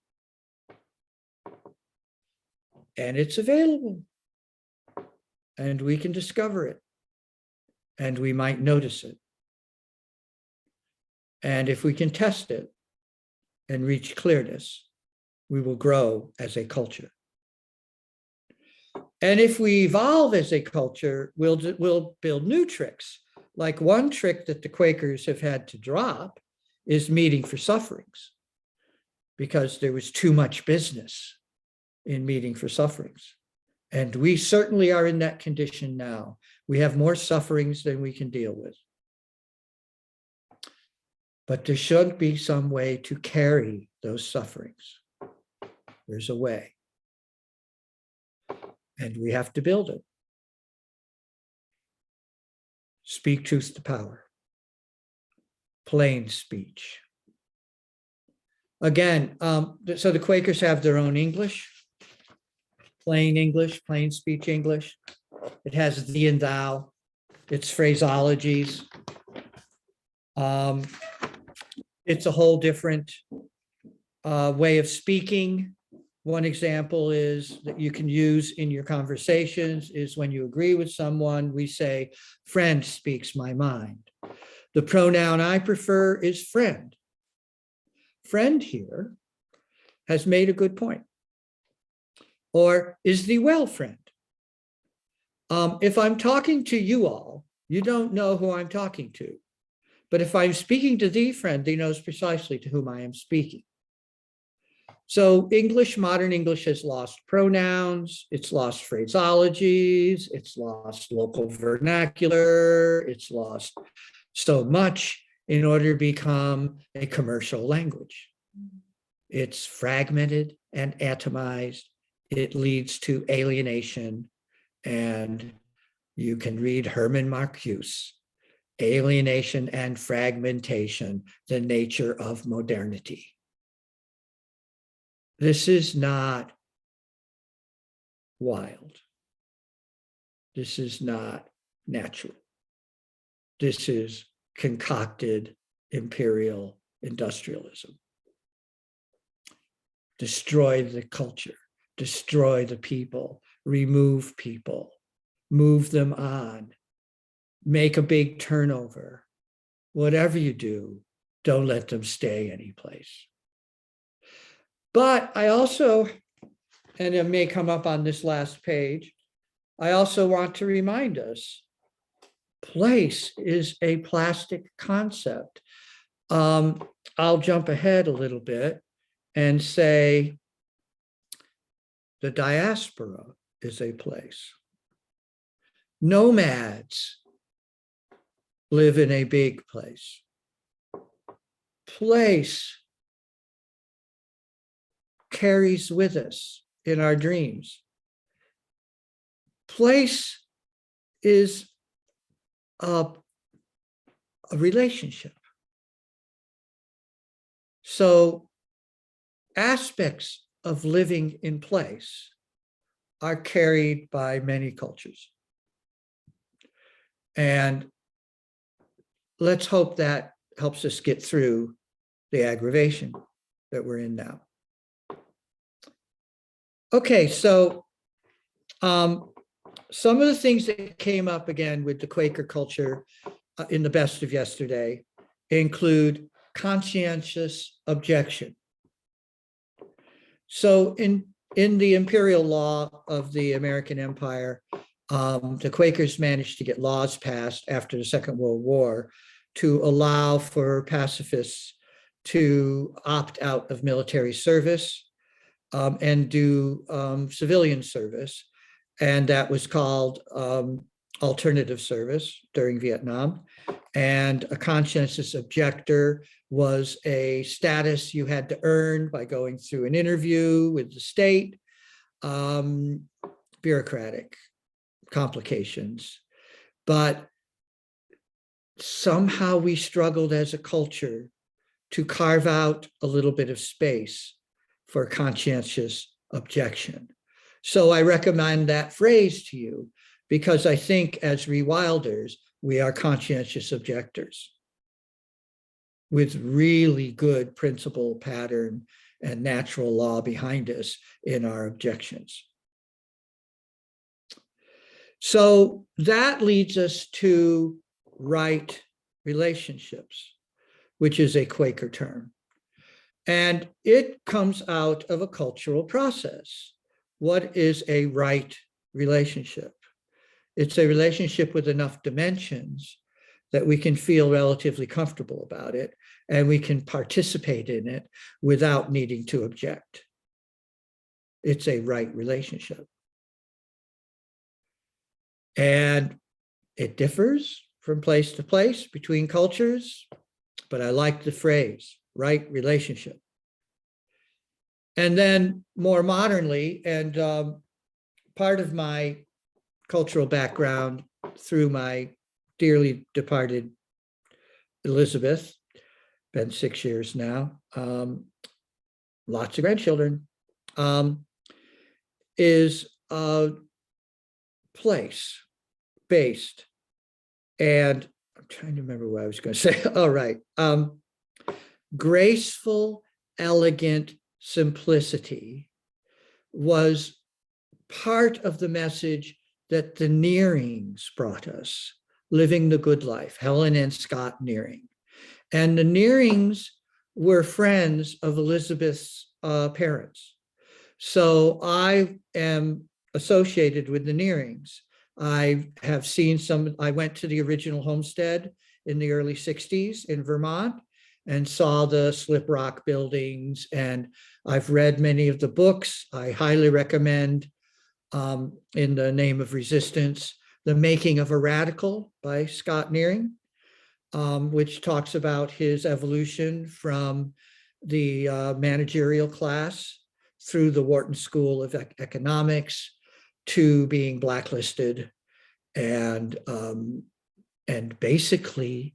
and it's available. And we can discover it. And we might notice it. And if we can test it and reach clearness, we will grow as a culture. And if we evolve as a culture, we'll build new tricks. Like one trick that the Quakers have had to drop is meeting for sufferings, because there was too much business in meeting for sufferings. And we certainly are in that condition now. We have more sufferings than we can deal with. But there should be some way to carry those sufferings. There's a way. And we have to build it. Speak truth to power. Plain speech. Again, so the Quakers have their own English. Plain speech English. It has thee and thou. It's phraseologies. It's a whole different way of speaking. One example is that you can use in your conversations is when you agree with someone, we say, friend speaks my mind. The pronoun I prefer is friend. Friend here has made a good point. Or is thee well, friend? If I'm talking to you all, you don't know who I'm talking to. But if I'm speaking to thee, friend, thee knows precisely to whom I am speaking. So English, modern English has lost pronouns, it's lost phraseologies, it's lost local vernacular, it's lost so much in order to become a commercial language. It's fragmented and atomized. It leads to alienation. And you can read Herman Marcuse, Alienation and Fragmentation, the Nature of Modernity. This is not wild. This is not natural. This is concocted imperial industrialism. Destroy the culture, destroy the people, remove people, move them on, make a big turnover. Whatever you do, don't let them stay anyplace. But I also, and it may come up on this last page, I also want to remind us, place is a plastic concept. I'll jump ahead a little bit and say the diaspora is a place. Nomads live in a big place. Place carries with us in our dreams. Place is a relationship. So aspects of living in place are carried by many cultures. And let's hope that helps us get through the aggravation that we're in now. Okay, so some of the things that came up again with the Quaker culture in the best of yesterday include conscientious objection. So in the imperial law of the American Empire, the Quakers managed to get laws passed after the Second World War to allow for pacifists to opt out of military service and do civilian service. And that was called alternative service during Vietnam. And a conscientious objector was a status you had to earn by going through an interview with the state, bureaucratic complications. But somehow we struggled as a culture to carve out a little bit of space for conscientious objection. So I recommend that phrase to you because I think as rewilders, we are conscientious objectors with really good principle, pattern, and natural law behind us in our objections. So that leads us to right relationships, which is a Quaker term. And it comes out of a cultural process. What is a right relationship? It's a relationship with enough dimensions that we can feel relatively comfortable about it and we can participate in it without needing to object. It's a right relationship. And it differs from place to place between cultures, but I like the phrase, right relationship. And then more modernly, and part of my cultural background through my dearly departed Elizabeth, been 6 years now, lots of grandchildren, is place-based. And I'm trying to remember what I was going to say. All right. Graceful, elegant simplicity was part of the message that the Nearings brought us, living the good life, Helen and Scott Nearing. And the Nearings were friends of Elizabeth's parents. So I am associated with the Nearings. I have seen some, I went to the original homestead in the early 60s in Vermont and saw the slip rock buildings. And I've read many of the books. I highly recommend In the Name of Resistance, The Making of a Radical by Scott Nearing, which talks about his evolution from the managerial class through the Wharton School of Economics to being blacklisted and basically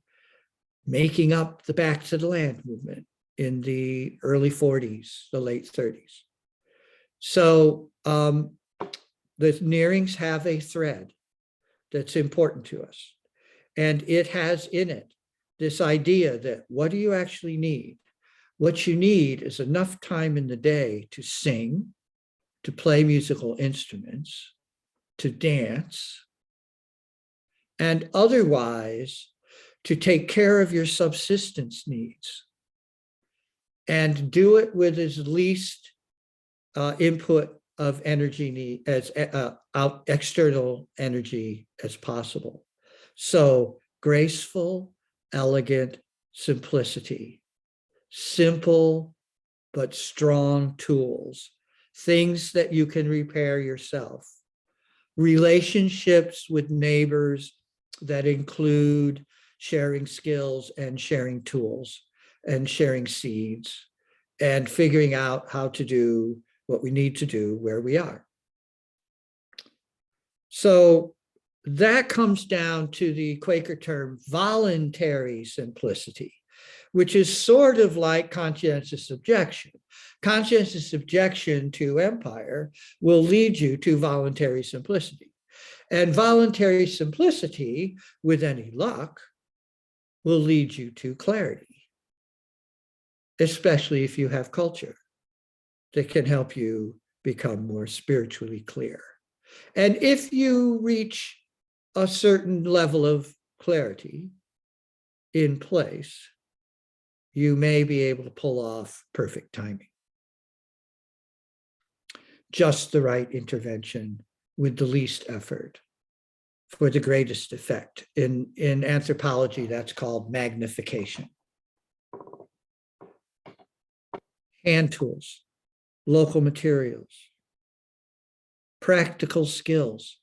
making up the Back to the Land movement in the early 40s, the late 30s. So the Nearings have a thread that's important to us. And it has in it this idea that what do you actually need? What you need is enough time in the day to sing, to play musical instruments, to dance, and otherwise to take care of your subsistence needs and do it with as least input of energy need as external energy as possible. So graceful, elegant simplicity, simple but strong tools, things that you can repair yourself, relationships with neighbors that include sharing skills and sharing tools and sharing seeds and figuring out how to do what we need to do where we are. So that comes down to the Quaker term voluntary simplicity, which is sort of like conscientious objection. Conscientious objection to empire will lead you to voluntary simplicity. And voluntary simplicity, with any luck, will lead you to clarity, especially if you have culture that can help you become more spiritually clear. And if you reach a certain level of clarity in place, you may be able to pull off perfect timing. Just the right intervention with the least effort for the greatest effect. In anthropology, that's called magnification. Hand tools, local materials, practical skills.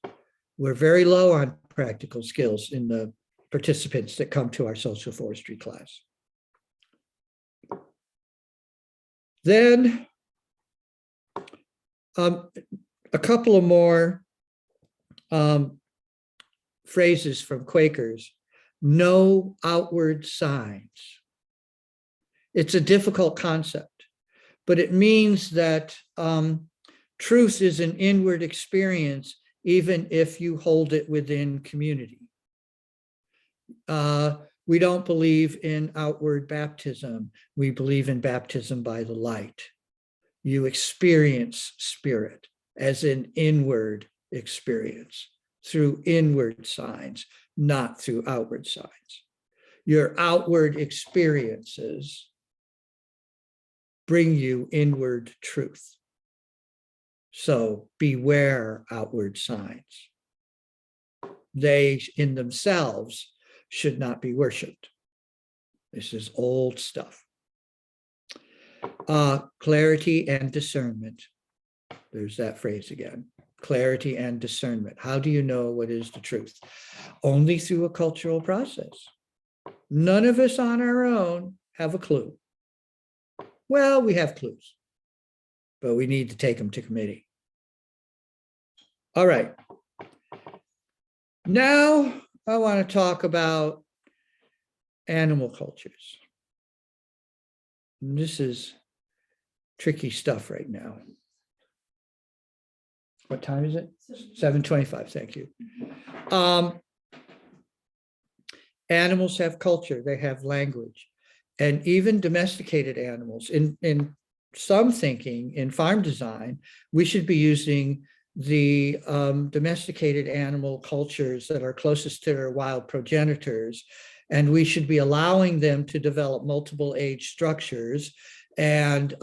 We're very low on practical skills in the participants that come to our social forestry class. Then a couple of more phrases from Quakers. No outward signs. It's a difficult concept, but it means that truth is an inward experience, even if you hold it within community. We don't believe in outward baptism. We believe in baptism by the light. You experience spirit as an inward experience. through inward signs, not through outward signs. Your outward experiences bring you inward truth. So beware outward signs. They in themselves should not be worshiped. This is old stuff. Clarity and discernment. There's that phrase again. Clarity and discernment. How do you know what is the truth? Only through a cultural process. None of us on our own have a clue. Well, we have clues, but we need to take them to committee. All right. Now I want to talk about animal cultures. And this is tricky stuff right now. What time is it? 7:25, thank you. Animals have culture, they have language, and even domesticated animals. In some thinking, in farm design, we should be using the domesticated animal cultures that are closest to their wild progenitors, and we should be allowing them to develop multiple age structures and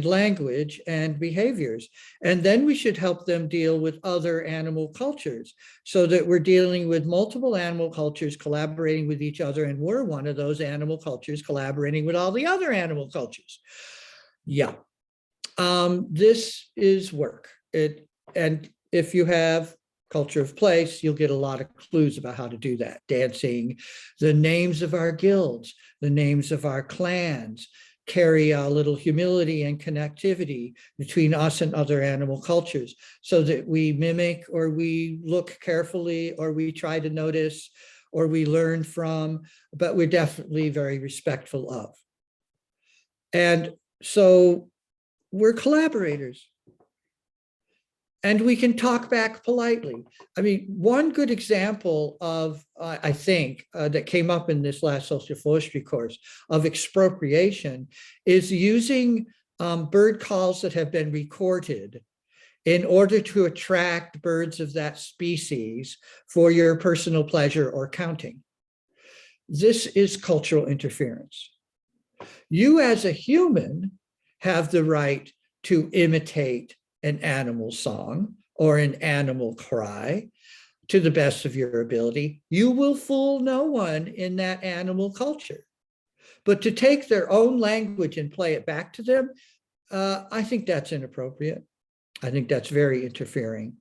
language and behaviors. And then we should help them deal with other animal cultures so that we're dealing with multiple animal cultures collaborating with each other, and we're one of those animal cultures collaborating with all the other animal cultures. Yeah, this is work. And if you have culture of place, you'll get a lot of clues about how to do that. Dancing, the names of our guilds, the names of our clans, carry a little humility and connectivity between us and other animal cultures so that we mimic, or we look carefully, or we try to notice, or we learn from, but we're definitely very respectful of. And so we're collaborators. And we can talk back politely. I mean, one good example of, I think, that came up in this last social forestry course of expropriation is using bird calls that have been recorded in order to attract birds of that species for your personal pleasure or counting. This is cultural interference. You as a human have the right to imitate an animal song or an animal cry to the best of your ability. You will fool no one in that animal culture. But to take their own language and play it back to them, I think that's inappropriate. I think that's very interfering.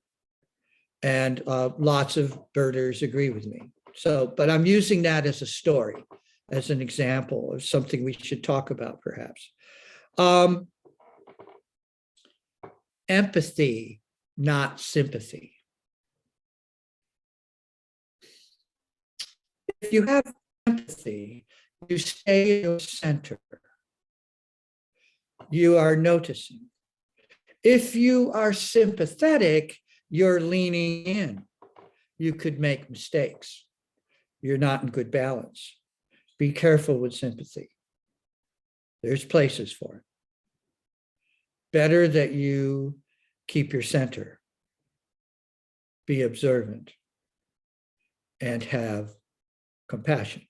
And lots of birders agree with me. So, but I'm using that as a story, as an example of something we should talk about perhaps. Empathy, not sympathy. If you have empathy, you stay in your center. You are noticing. If you are sympathetic, you're leaning in. You could make mistakes. You're not in good balance. Be careful with sympathy. There's places for it. Better that you keep your center, be observant, and have compassion.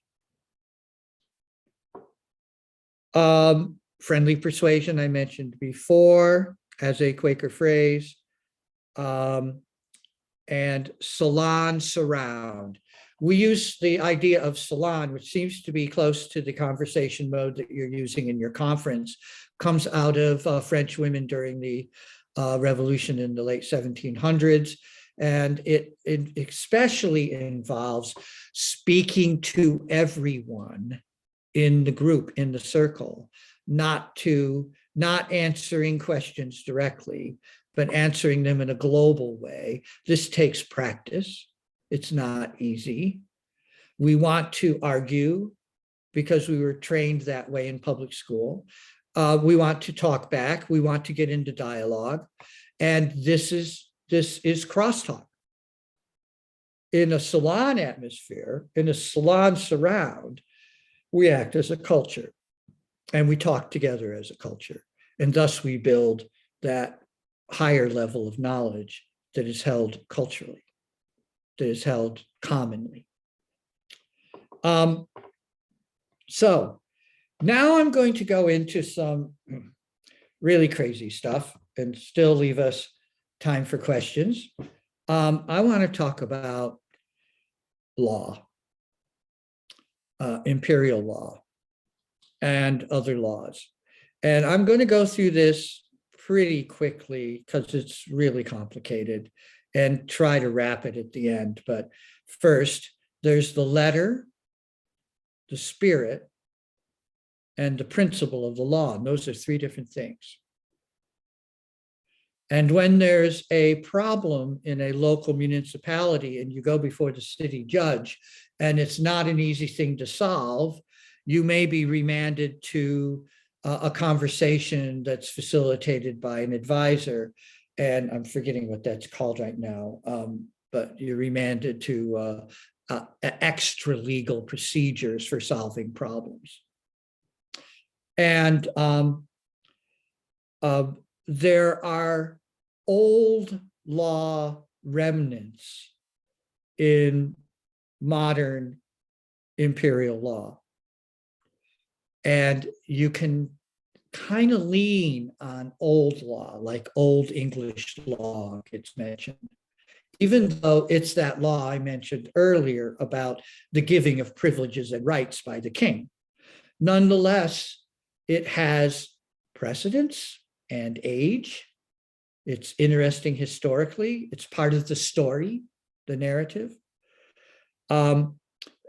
Friendly persuasion, I mentioned before, as a Quaker phrase, and salon surround. We use the idea of salon, which seems to be close to the conversation mode that you're using in your conference, comes out of French women during the revolution in the late 1700s. And it especially involves speaking to everyone in the group, in the circle, not answering questions directly, but answering them in a global way. This takes practice. It's not easy. We want to argue because we were trained that way in public school. We want to talk back. We want to get into dialogue. And this is crosstalk. In a salon atmosphere, in a salon surround, we act as a culture and we talk together as a culture. And thus we build that higher level of knowledge that is held culturally. that is held commonly. So now I'm going to go into some really crazy stuff and still leave us time for questions. I want to talk about law, imperial law, and other laws. And I'm going to go through this pretty quickly because it's really complicated and try to wrap it at the end. But first, there's the letter, the spirit, and the principle of the law. And those are three different things. And when there's a problem in a local municipality and you go before the city judge and it's not an easy thing to solve, you may be remanded to a conversation that's facilitated by an advisor. And I'm forgetting what that's called right now, but you're remanded to extra legal procedures for solving problems. And there are old law remnants in modern imperial law. And you can kind of lean on old law, like Old English law gets mentioned, even though it's that law I mentioned earlier about the giving of privileges and rights by the king. Nonetheless, it has precedence and age. It's interesting historically. It's part of the story, the narrative.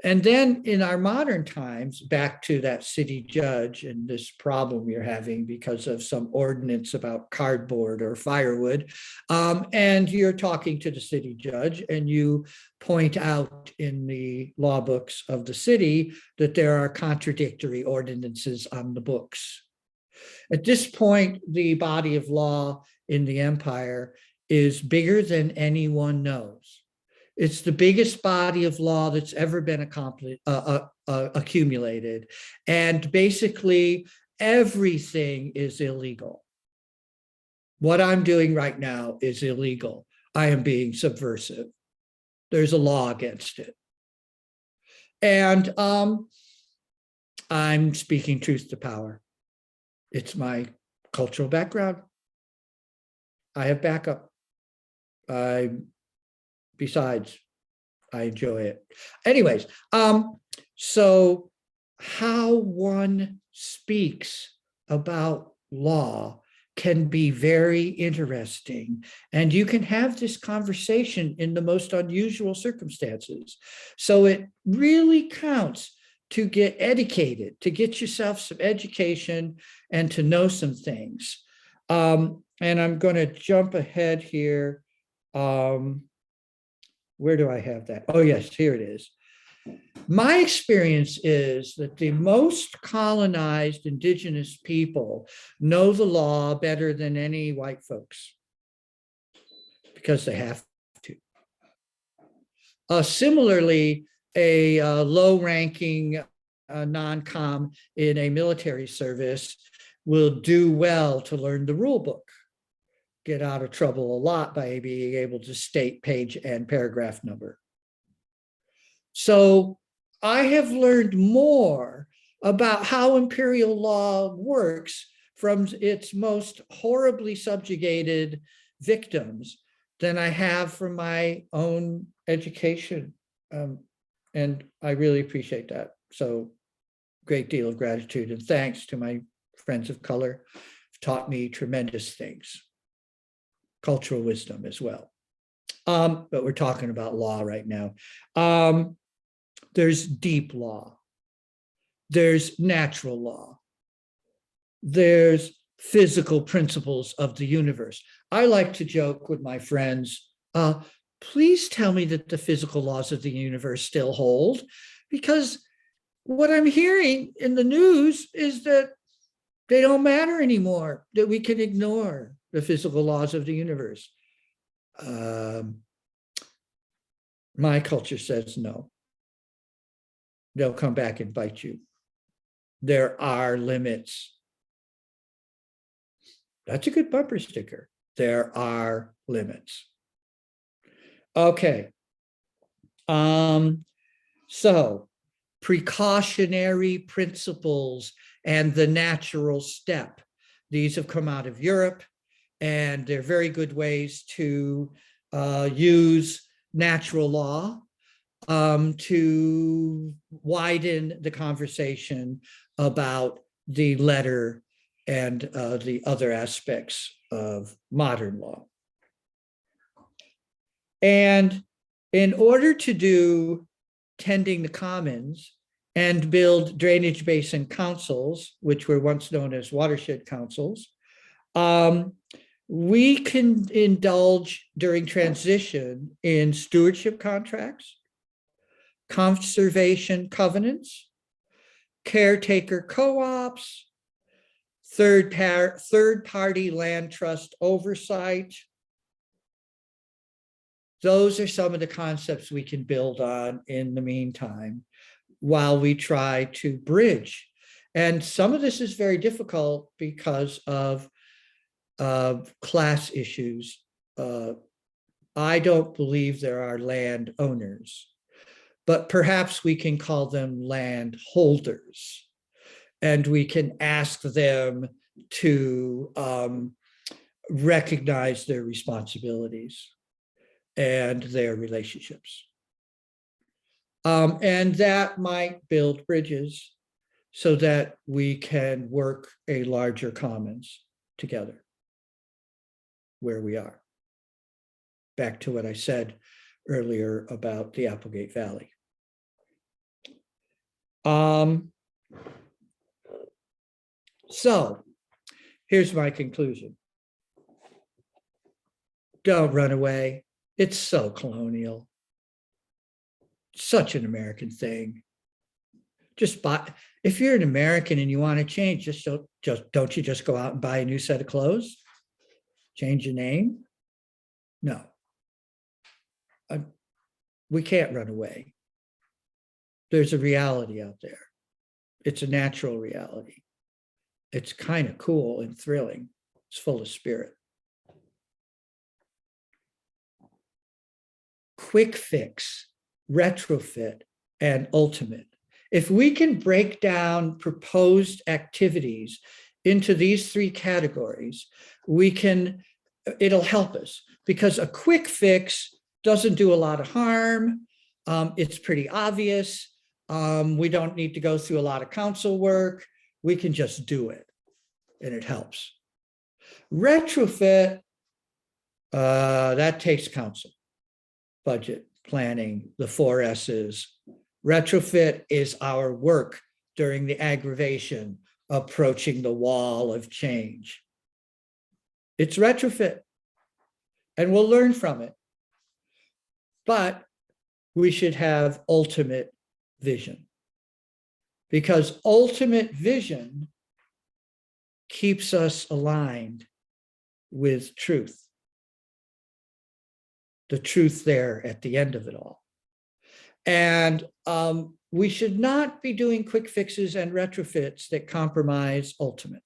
And then in our modern times, back to that city judge and this problem you're having because of some ordinance about cardboard or firewood. And you're talking to the city judge and you point out in the law books of the city that there are contradictory ordinances on the books. At this point, the body of law in the empire is bigger than anyone knows. It's the biggest body of law that's ever been accumulated. And basically, everything is illegal. What I'm doing right now is illegal. I am being subversive. There's a law against it. And I'm speaking truth to power. It's my cultural background. I have backup. Besides, I enjoy it. Anyways, so how one speaks about law can be very interesting. And you can have this conversation in the most unusual circumstances. So it really counts to get educated, to get yourself some education and to know some things. And I'm going to jump ahead here. Where do I have that? Oh, yes, here it is. My experience is that the most colonized indigenous people know the law better than any white folks because they have to. Similarly, a low-ranking non-com in a military service will do well to learn the rule book. Get out of trouble a lot by being able to state page and paragraph number. So I have learned more about how imperial law works from its most horribly subjugated victims than I have from my own education. And I really appreciate that. So great deal of gratitude and thanks to my friends of color, who've taught me tremendous things. Cultural wisdom as well. But we're talking about law right now. There's deep law. There's natural law. There's physical principles of the universe. I like to joke with my friends, please tell me that the physical laws of the universe still hold, because what I'm hearing in the news is that they don't matter anymore, that we can ignore the physical laws of the universe. My culture says no. They'll come back and bite you. There are limits. That's a good bumper sticker. There are limits. Okay. So precautionary principles and the natural step. These have come out of Europe, and they're very good ways to use natural law to widen the conversation about the letter and the other aspects of modern law. And in order to do tending the commons and build drainage basin councils, which were once known as watershed councils, we can indulge during transition in stewardship contracts, conservation covenants, caretaker co-ops, third-party land trust oversight. Those are some of the concepts we can build on in the meantime while we try to bridge. And some of this is very difficult because of class issues. I don't believe there are land owners, but perhaps we can call them land holders. And we can ask them to recognize their responsibilities and their relationships. And that might build bridges so that we can work a larger commons together where we are. Back to what I said earlier about the Applegate Valley. So here's my conclusion. Don't run away. It's so colonial. Such an American thing. Just buy, if you're an American and you want to change, don't you just go out and buy a new set of clothes? Change your name? No. We can't run away. There's a reality out there. It's a natural reality. It's kind of cool and thrilling. It's full of spirit. Quick fix, retrofit, and ultimate. If we can break down proposed activities into these three categories, it'll help us, because a quick fix doesn't do a lot of harm. It's pretty obvious. We don't need to go through a lot of council work. We can just do it, and it helps. Retrofit, that takes council, budget, planning, the 4 S's. Retrofit is our work during the aggravation, approaching the wall of change. It's retrofit, and we'll learn from it. But we should have ultimate vision, because ultimate vision keeps us aligned with truth. The truth there at the end of it all. And we should not be doing quick fixes and retrofits that compromise ultimate.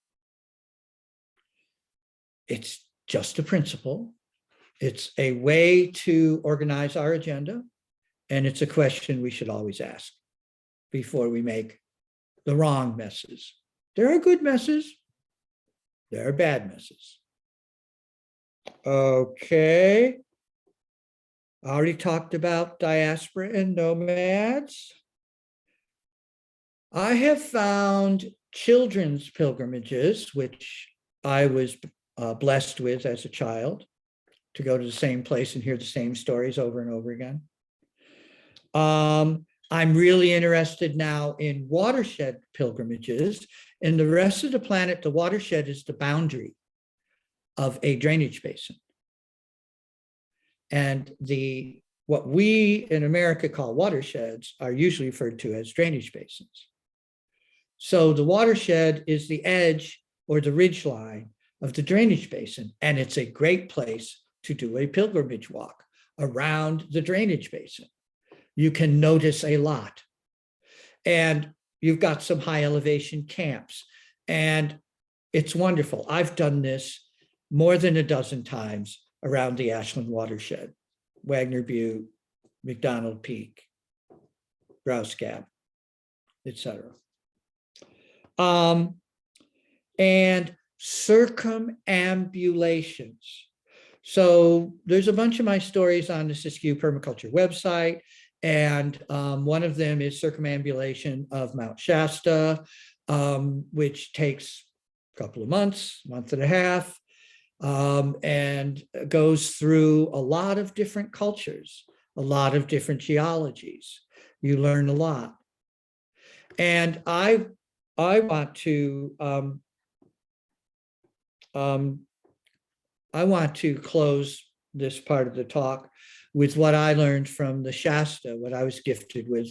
It's just a principle. It's a way to organize our agenda. And it's a question we should always ask before we make the wrong messes. There are good messes. There are bad messes. Okay. I already talked about diaspora and nomads. I have found children's pilgrimages, which I was blessed with as a child, to go to the same place and hear the same stories over and over again. I'm really interested now in watershed pilgrimages. In the rest of the planet, the watershed is the boundary of a drainage basin. And what we in America call watersheds are usually referred to as drainage basins. So the watershed is the edge or the ridge line of the drainage basin, and it's a great place to do a pilgrimage walk around the drainage basin. You can notice a lot. And you've got some high elevation camps, and it's wonderful. I've done this more than a dozen times around the Ashland watershed, Wagner Butte, McDonald Peak, Grouse Gap, etc. And circumambulations. So there's a bunch of my stories on the Siskiyou Permaculture website, and one of them is circumambulation of Mount Shasta, which takes a couple of months, month and a half, and goes through a lot of different cultures, a lot of different geologies. You learn a lot. And I want to close this part of the talk with what I learned from the Shasta, what I was gifted with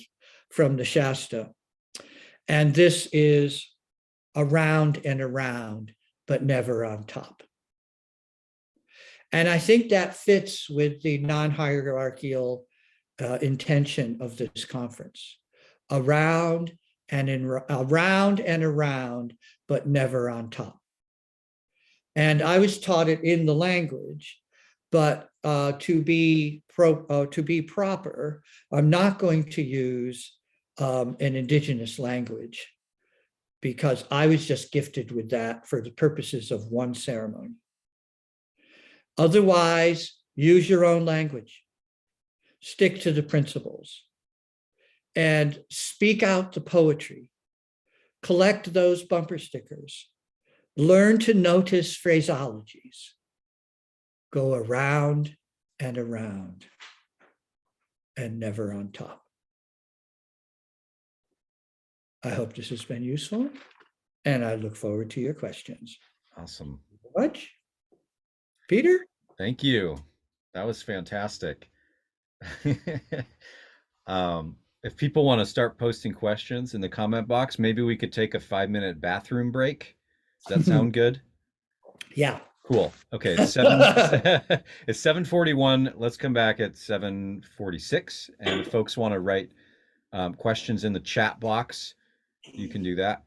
from the Shasta. And this is around and around, but never on top. And I think that fits with the non-hierarchical intention of this conference. Around and around, but never on top. And I was taught it in the language, but to be proper, I'm not going to use an indigenous language, because I was just gifted with that for the purposes of one ceremony. Otherwise, use your own language, stick to the principles, and speak out the poetry. Collect those bumper stickers. Learn to notice phraseologies. Go around and around, and never on top. I hope this has been useful, and I look forward to your questions. Awesome. Much, Peter? Thank you. That was fantastic. If people want to start posting questions in the comment box, maybe we could take a 5-minute bathroom break. Does that sound good? Yeah. Cool. Okay, it's 7:41. Let's come back at 7:46. And if folks want to write questions in the chat box, you can do that.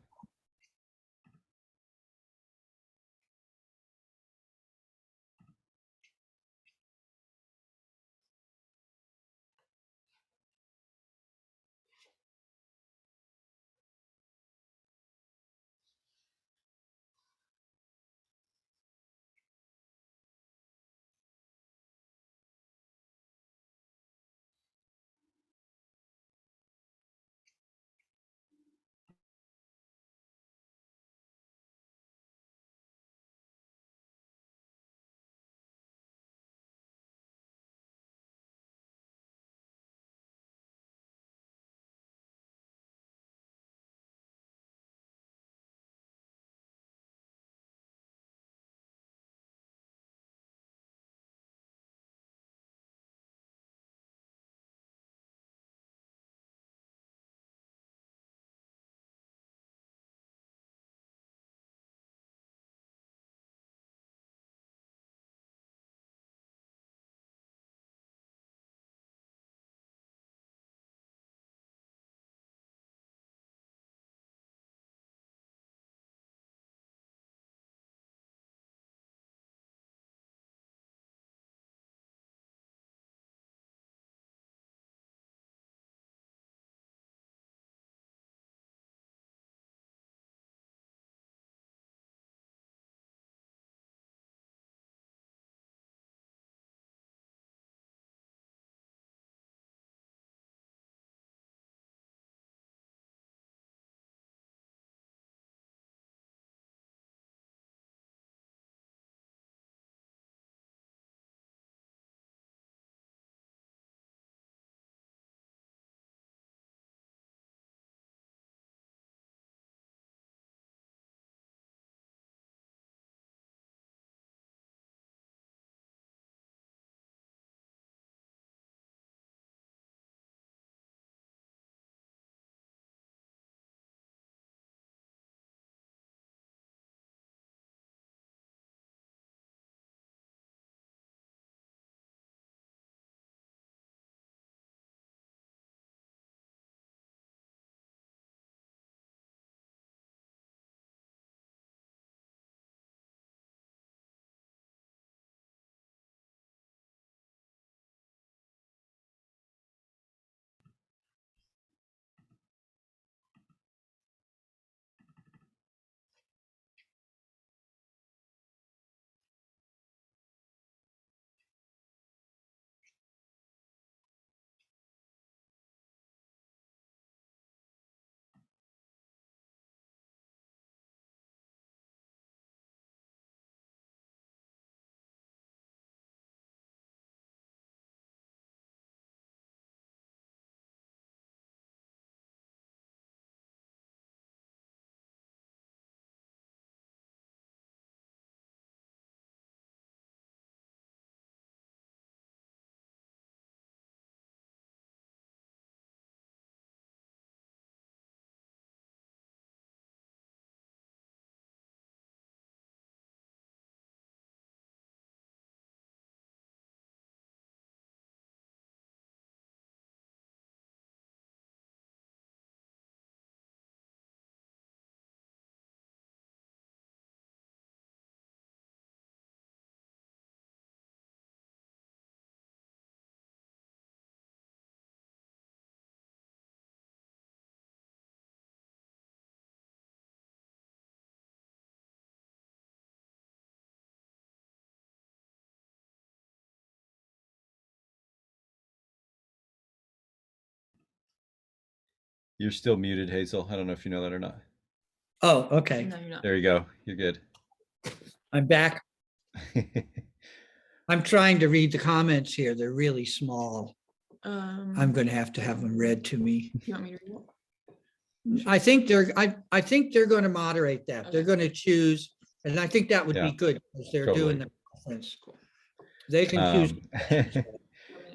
You're still muted, Hazel. I don't know if you know that or not. Oh, okay. No, you're not. There you go. You're good. I'm back. I'm trying to read the comments here. They're really small. I'm going to have them read to me. You want me to read it? I think they're going to moderate that. They're Okay. going to choose, and I think that would Yeah, be good because they're totally. doing the conference. They can choose.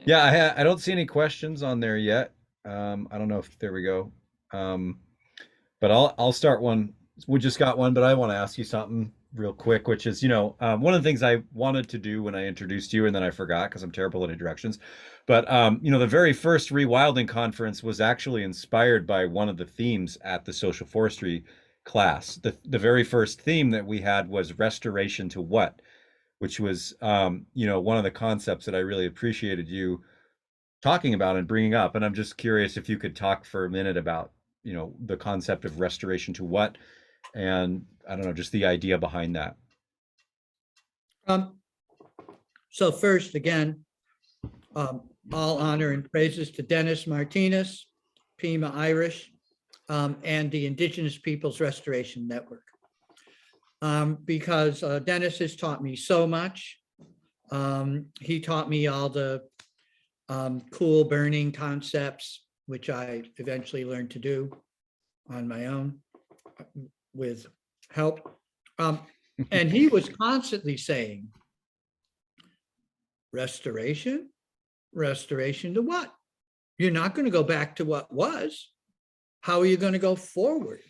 Yeah, I don't see any questions on there yet. I don't know if there we go. But I'll start one. We just got one, but I want to ask you something real quick, which is, one of the things I wanted to do when I introduced you, and then I forgot because I'm terrible at introductions. But the very first Rewilding conference was actually inspired by one of the themes at the social forestry class. The very first theme that we had was restoration to what, which was one of the concepts that I really appreciated you talking about and bringing up. And I'm just curious if you could talk for a minute about the concept of restoration to what, and I don't know, just the idea behind that. So first, again, all honor and praises to Dennis Martinez, Pima Irish, and the Indigenous Peoples Restoration Network. Because Dennis has taught me so much. He taught me all the cool burning concepts, which I eventually learned to do on my own with help. And he was constantly saying, restoration to what? You're not going to go back to what was. How are you going to go forwards?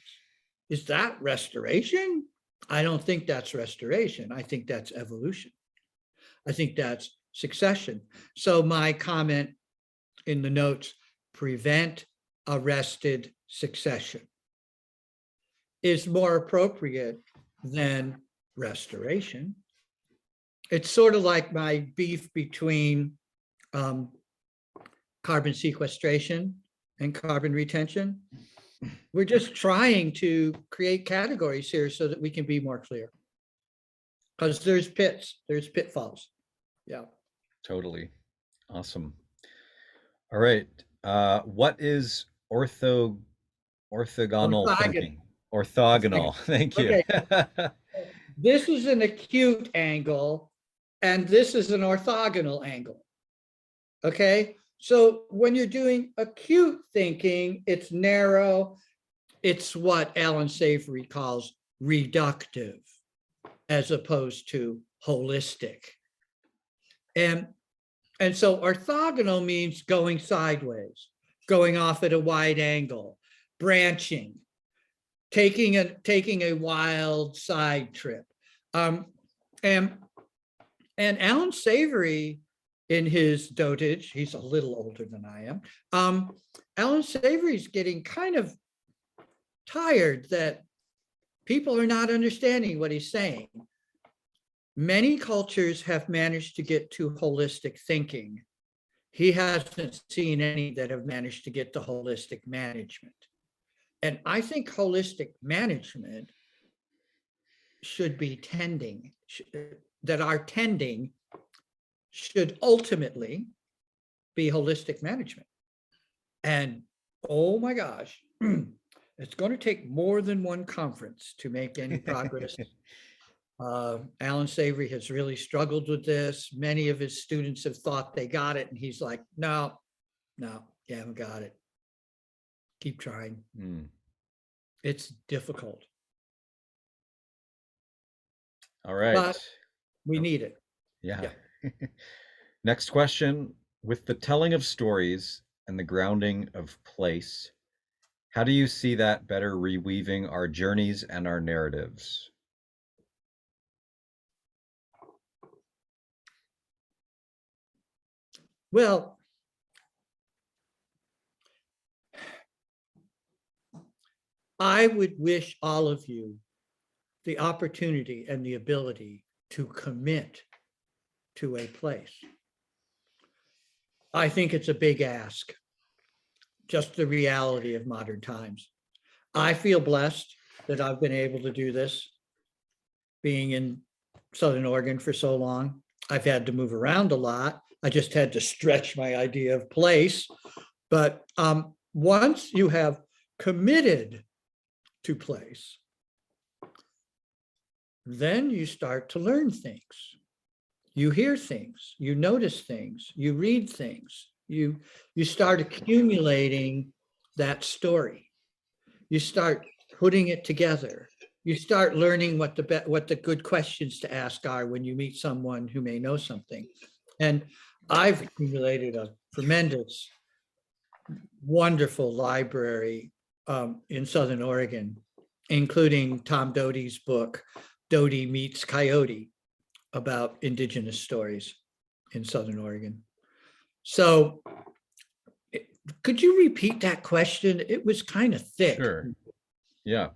Is that restoration? I don't think that's restoration. I think that's evolution. I think that's succession. So my comment in the notes, prevent arrested succession, is more appropriate than restoration. It's sort of like my beef between carbon sequestration and carbon retention. We're just trying to create categories here so that we can be more clear. Because there's pitfalls. Yeah. Totally. Awesome. All right. What is orthogonal thinking? Orthogonal. Thank you. Okay. This is an acute angle, and this is an orthogonal angle. Okay. So when you're doing acute thinking, it's narrow. It's what Alan Savory calls reductive, as opposed to holistic. And so orthogonal means going sideways, going off at a wide angle, branching, taking a wild side trip. And Alan Savory, in his dotage, he's a little older than I am. Alan Savory's getting kind of tired that people are not understanding what he's saying. Many cultures have managed to get to holistic thinking. He hasn't seen any that have managed to get to holistic management. And I think holistic management should be tending, that our tending should ultimately be holistic management. And oh my gosh, it's going to take more than one conference to make any progress. Alan Savory has really struggled with this. Many of his students have thought they got it, and he's like, no, you haven't got it. Keep trying. It's difficult. All right. But we need it. Yeah. Next question. With the telling of stories and the grounding of place, how do you see that better reweaving our journeys and our narratives? Well, I would wish all of you the opportunity and the ability to commit to a place. I think it's a big ask, just the reality of modern times. I feel blessed that I've been able to do this, being in Southern Oregon for so long. I've had to move around a lot. I just had to stretch my idea of place. But once you have committed to place, then you start to learn things. You hear things, you notice things, you read things, you start accumulating that story. You start putting it together. You start learning what the good questions to ask are when you meet someone who may know something. And I've accumulated a tremendous, wonderful library in Southern Oregon, including Tom Doty's book, Doty Meets Coyote, about indigenous stories in Southern Oregon. So could you repeat that question? It was kind of thick. Sure. Yeah.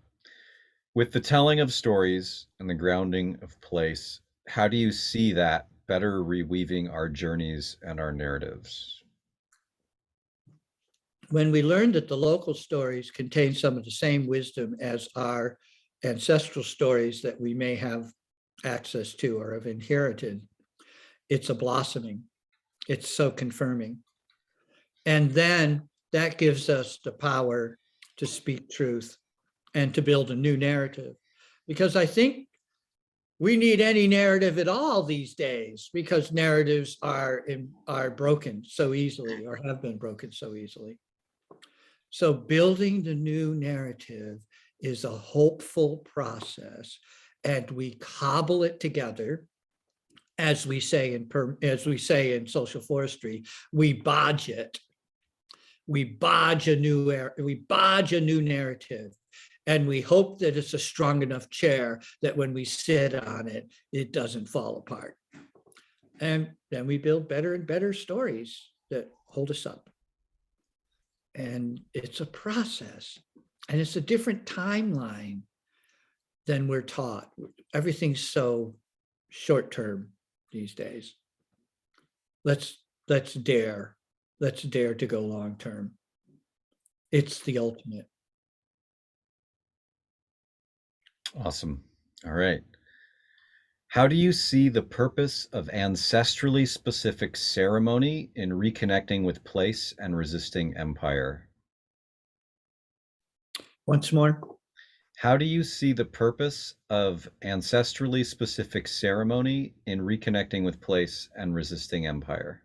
With the telling of stories and the grounding of place, how do you see that better reweaving our journeys and our narratives? When we learned that the local stories contain some of the same wisdom as our ancestral stories that we may have access to or have inherited, it's a blossoming. It's so confirming. And then that gives us the power to speak truth and to build a new narrative. Because I think we need any narrative at all these days, because narratives are broken so easily, or have been broken so easily. So building the new narrative is a hopeful process, and we cobble it together. As we say in social forestry, we bodge it. We bodge a new narrative, and we hope that it's a strong enough chair that when we sit on it, it doesn't fall apart. And then we build better and better stories that hold us up. And it's a process, and it's a different timeline than we're taught. Everything's so short-term these days. Let's dare to go long-term. It's the ultimate. Awesome. All right. How do you see the purpose of ancestrally specific ceremony in reconnecting with place and resisting empire? Once more. How do you see the purpose of ancestrally specific ceremony in reconnecting with place and resisting empire?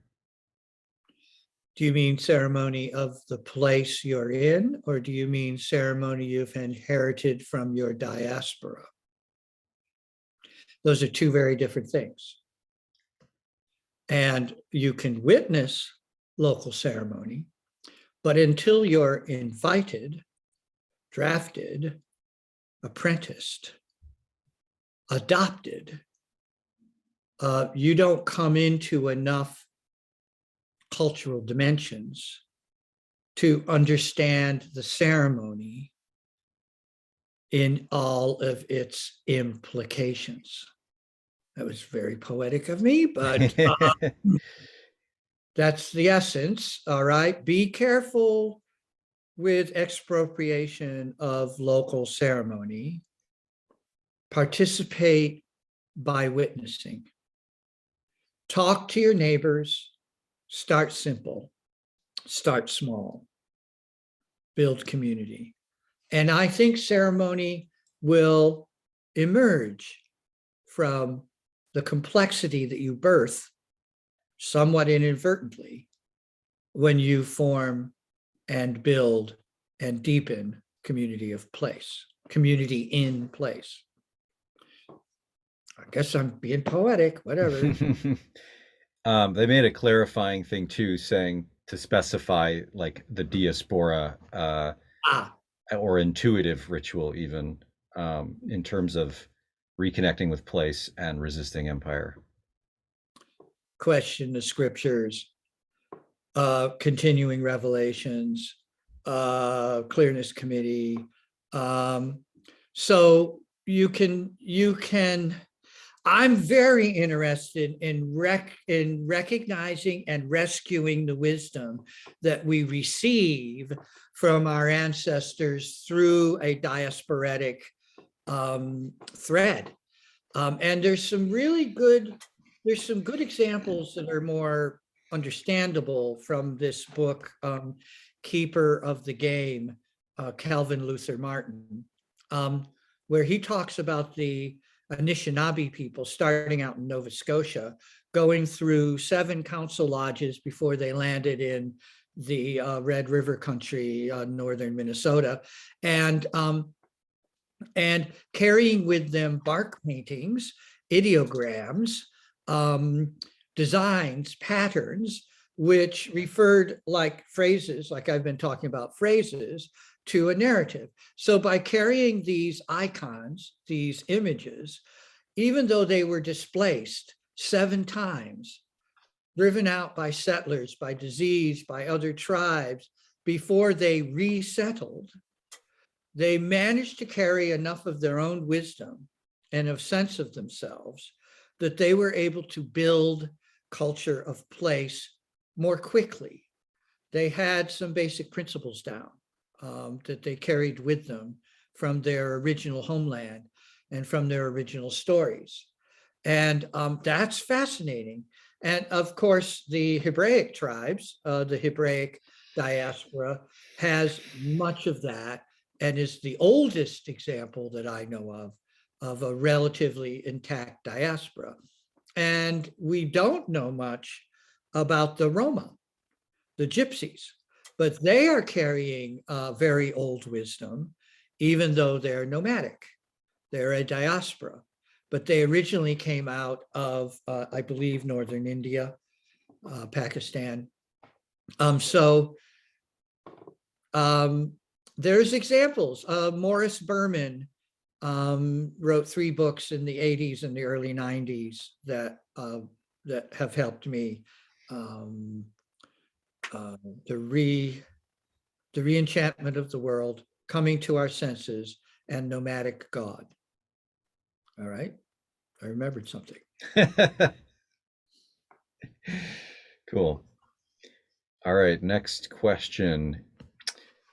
Do you mean ceremony of the place you're in, or do you mean ceremony you've inherited from your diaspora? Those are two very different things. And you can witness local ceremony, but until you're invited, drafted, apprenticed, adopted, you don't come into enough cultural dimensions to understand the ceremony in all of its implications. That was very poetic of me, but that's the essence. All right. Be careful with expropriation of local ceremony. Participate by witnessing. Talk to your neighbors. Start simple. Start small. Build community. And I think ceremony will emerge from the complexity that you birth somewhat inadvertently when you form and build and deepen community of place, community in place. I guess I'm being poetic, whatever. They made a clarifying thing too, saying to specify like the diaspora or intuitive ritual even in terms of reconnecting with place and resisting empire. Question the scriptures, continuing revelations, clearness committee. So you can, I'm very interested in recognizing and rescuing the wisdom that we receive from our ancestors through a diasporetic thread. And there's some good examples that are more understandable from this book, Keeper of the Game, Calvin Luther Martin, where he talks about the Anishinaabe people starting out in Nova Scotia, going through 7 council lodges before they landed in the Red River country, northern Minnesota, and carrying with them bark paintings, ideograms, designs, patterns, which referred like phrases, like I've been talking about phrases, to a narrative. So by carrying these icons, these images, even though they were displaced 7 times, driven out by settlers, by disease, by other tribes, before they resettled, they managed to carry enough of their own wisdom and of sense of themselves that they were able to build culture of place more quickly. They had some basic principles down that they carried with them from their original homeland and from their original stories. And that's fascinating. And of course, the Hebraic tribes, the Hebraic diaspora has much of that and is the oldest example that I know of a relatively intact diaspora. And we don't know much about the Roma, the Gypsies, but they are carrying very old wisdom, even though they're nomadic. They're a diaspora, but they originally came out of, I believe, northern India, Pakistan. There's examples. Morris Berman wrote 3 books in the 80s and the early 90s that have helped me. The Reenchantment of the World, Coming to Our Senses, and Nomadic God. All right, I remembered something. Cool. All right, next question.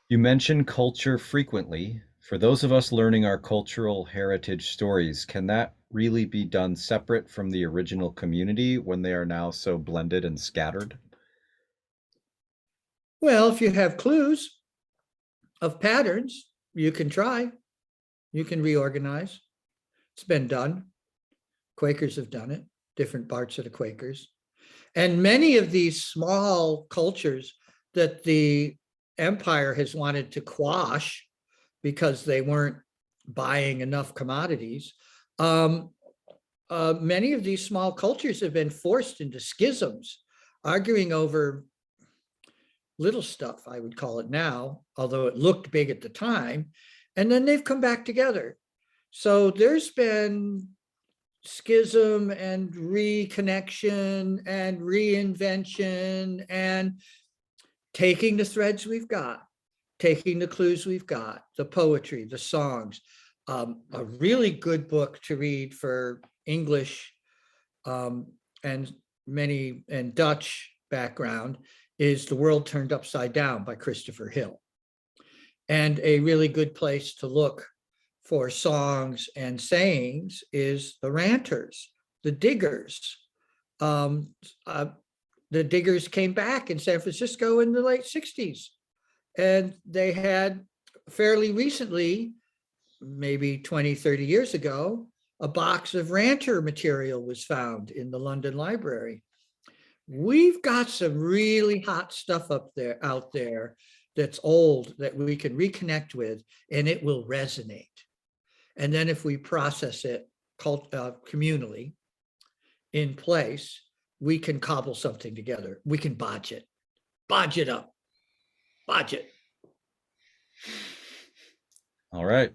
You mention culture frequently. For those of us learning our cultural heritage stories, can that really be done separate from the original community when they are now so blended and scattered? Well, if you have clues of patterns, you can try. You can reorganize. It's been done. Quakers have done it, different parts of the Quakers. And many of these small cultures that the empire has wanted to quash because they weren't buying enough commodities, many of these small cultures have been forced into schisms, arguing over little stuff, I would call it now, although it looked big at the time, and then they've come back together. So there's been schism and reconnection and reinvention and taking the threads we've got, taking the clues we've got, the poetry, the songs. A really good book to read for English and Dutch background is The World Turned Upside Down by Christopher Hill. And a really good place to look for songs and sayings is the Ranters, the Diggers. The Diggers came back in San Francisco in the late 60s. And they had fairly recently, maybe 20, 30 years ago, a box of Ranter material was found in the London Library. We've got some really hot stuff out there that's old that we can reconnect with, and it will resonate. And then if we process it communally in place, we can cobble something together. We can bodge it up, bodge it. All right.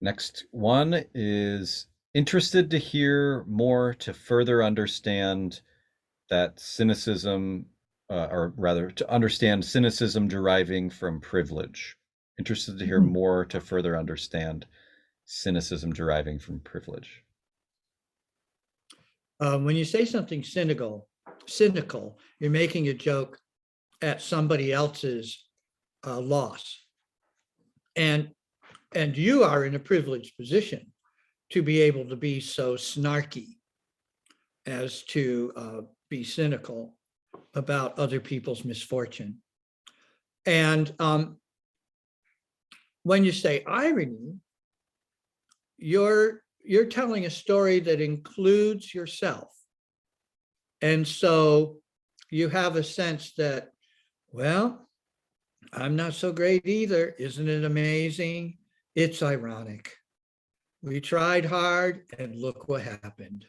Next one is interested to hear more to further understand that cynicism, or rather to understand cynicism deriving from privilege. Interested to hear more to further understand cynicism deriving from privilege. When you say something cynical, you're making a joke at somebody else's loss. And you are in a privileged position to be able to be so snarky as to be cynical about other people's misfortune. And when you say irony, you're telling a story that includes yourself. And so you have a sense that, well, I'm not so great either. Isn't it amazing? It's ironic. We tried hard and look what happened.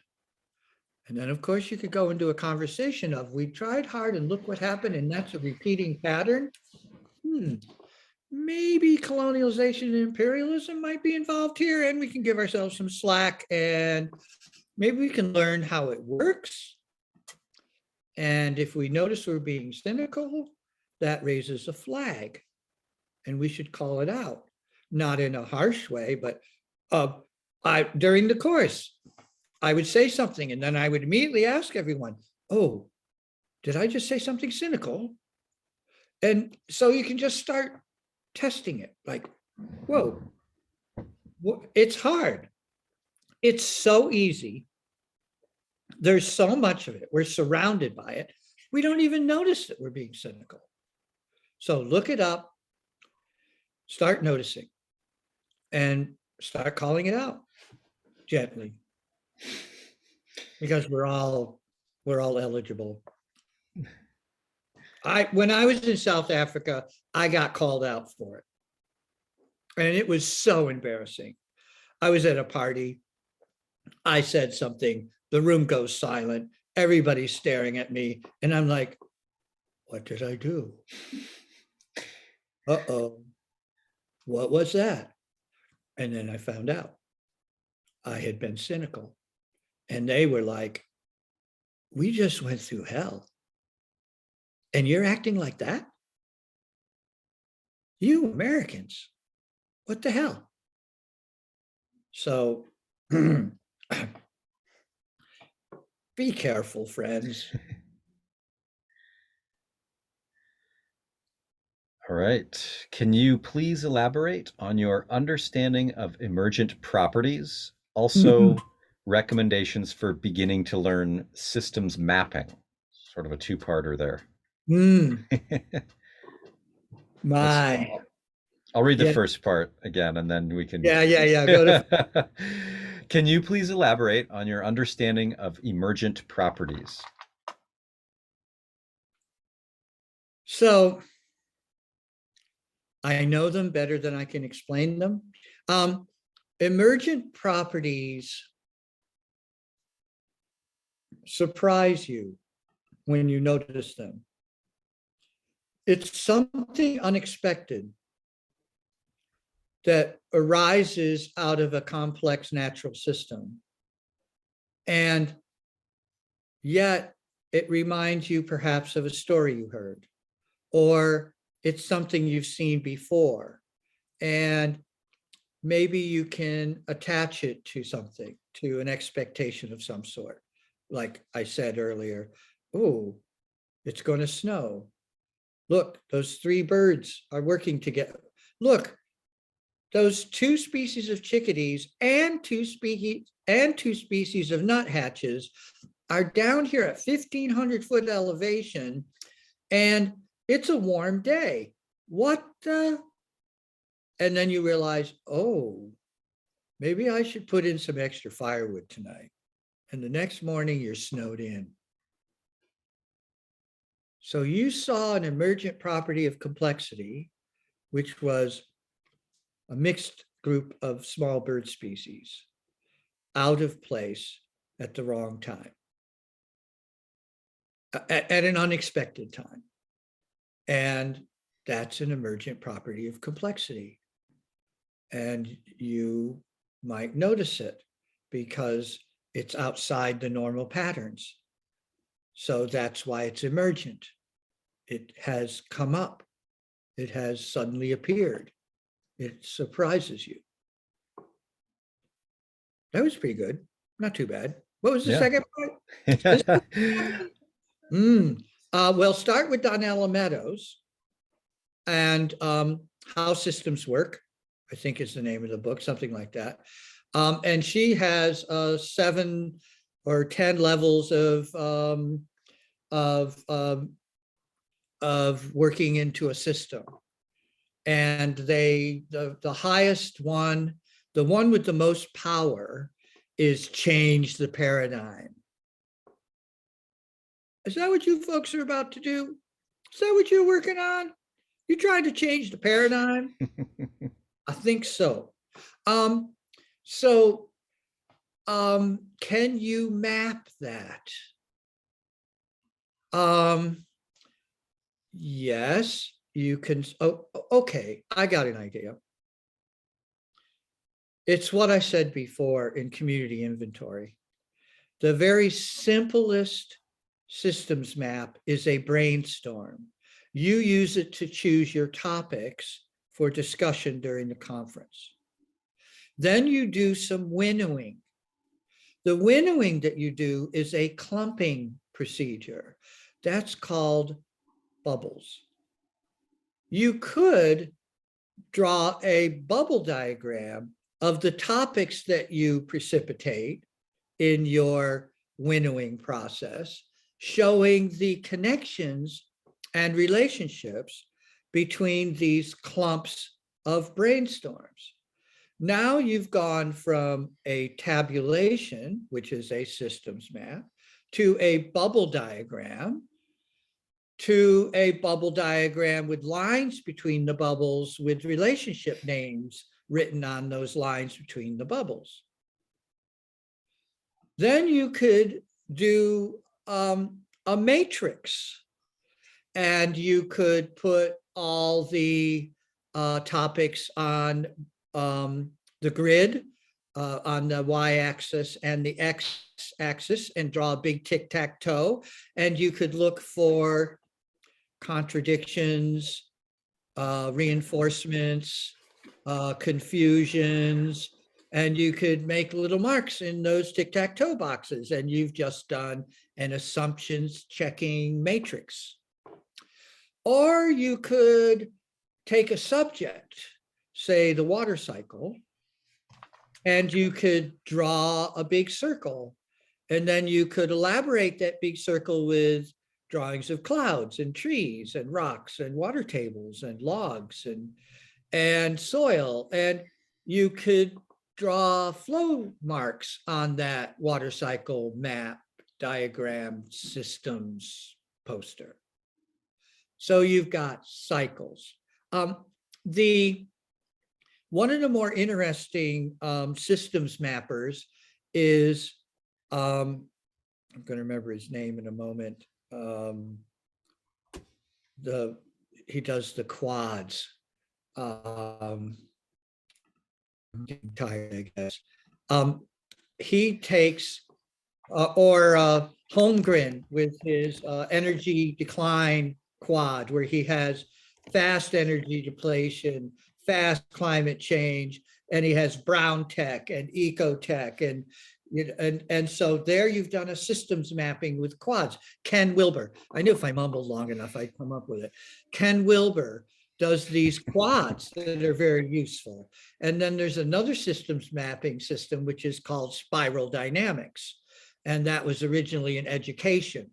And then, of course, you could go into a conversation of, we tried hard and look what happened, and that's a repeating pattern. Maybe colonialization and imperialism might be involved here, and we can give ourselves some slack, and maybe we can learn how it works. And if we notice we're being cynical, that raises a flag, and we should call it out, not in a harsh way, but during the course, I would say something, and then I would immediately ask everyone, oh, did I just say something cynical? And so you can just start testing it, like, whoa, it's hard. It's so easy. There's so much of it. We're surrounded by it. We don't even notice that we're being cynical. So look it up, start noticing, and start calling it out gently, because we're all eligible. When I was in South Africa, I got called out for it, and it was so embarrassing. I was at a party. I said something. The room goes silent. Everybody's staring at me, and I'm like, what did I do? Uh-oh, what was that? And then I found out I had been cynical. And they were like, we just went through hell, and you're acting like that? You Americans, what the hell? So be careful, friends. All right. Can you please elaborate on your understanding of emergent properties? Also, recommendations for beginning to learn systems mapping. Sort of a two-parter there. My. I'll read the first part again, and then we can. Yeah. Go to. Can you please elaborate on your understanding of emergent properties? So I know them better than I can explain them. Emergent properties surprise you when you notice them. It's something unexpected that arises out of a complex natural system. And yet it reminds you perhaps of a story you heard, or it's something you've seen before. And maybe you can attach it to something, to an expectation of some sort. Like I said earlier, oh, it's going to snow. Look, those 3 birds are working together. Look, those 2 species of chickadees and two species of nuthatches are down here at 1,500-foot elevation, and it's a warm day. What the? And then you realize, oh, maybe I should put in some extra firewood tonight. And the next morning you're snowed in. So you saw an emergent property of complexity, which was a mixed group of small bird species out of place at the wrong time, at an unexpected time. And that's an emergent property of complexity. And you might notice it because it's outside the normal patterns. So that's why it's emergent. It has come up. It has suddenly appeared. It surprises you. That was pretty good. Not too bad. What was the second part? We'll start with Donella Meadows and How Systems Work, I think is the name of the book, something like that. And she has 7 or 10 levels of working into a system. And the highest one, the one with the most power, is change the paradigm. Is that what you folks are about to do? Is that what you're working on? You trying to change the paradigm? I think so. Can you map that? Yes, you can. Oh, okay, I got an idea. It's what I said before in community inventory. The very simplest systems map is a brainstorm. You use it to choose your topics for discussion during the conference. Then you do some winnowing. The winnowing that you do is a clumping procedure. That's called bubbles. You could draw a bubble diagram of the topics that you precipitate in your winnowing process, showing the connections and relationships between these clumps of brainstorms. Now you've gone from a tabulation, which is a systems map, to a bubble diagram, to a bubble diagram with lines between the bubbles with relationship names written on those lines between the bubbles. Then you could do a matrix, and you could put all the topics on the grid on the y-axis and the x-axis and draw a big tic-tac-toe, and you could look for contradictions, reinforcements, confusions, and you could make little marks in those tic-tac-toe boxes, and you've just done an assumptions checking matrix. Or you could take a subject, say the water cycle, and you could draw a big circle, and then you could elaborate that big circle with drawings of clouds and trees and rocks and water tables and logs and soil, and you could draw flow marks on that water cycle map, diagram, systems poster. So you've got cycles. One of the more interesting systems mappers is, I'm going to remember his name in a moment. He does the quads. I'm getting tired, I guess. He takes, or Holmgren with his energy decline quad, where he has fast energy depletion, fast climate change, and he has brown tech and eco tech, and so there you've done a systems mapping with quads. Ken Wilber, I knew if I mumbled long enough I'd come up with it. Ken Wilber does these quads that are very useful. And then there's another systems mapping system which is called spiral dynamics, and that was originally in education,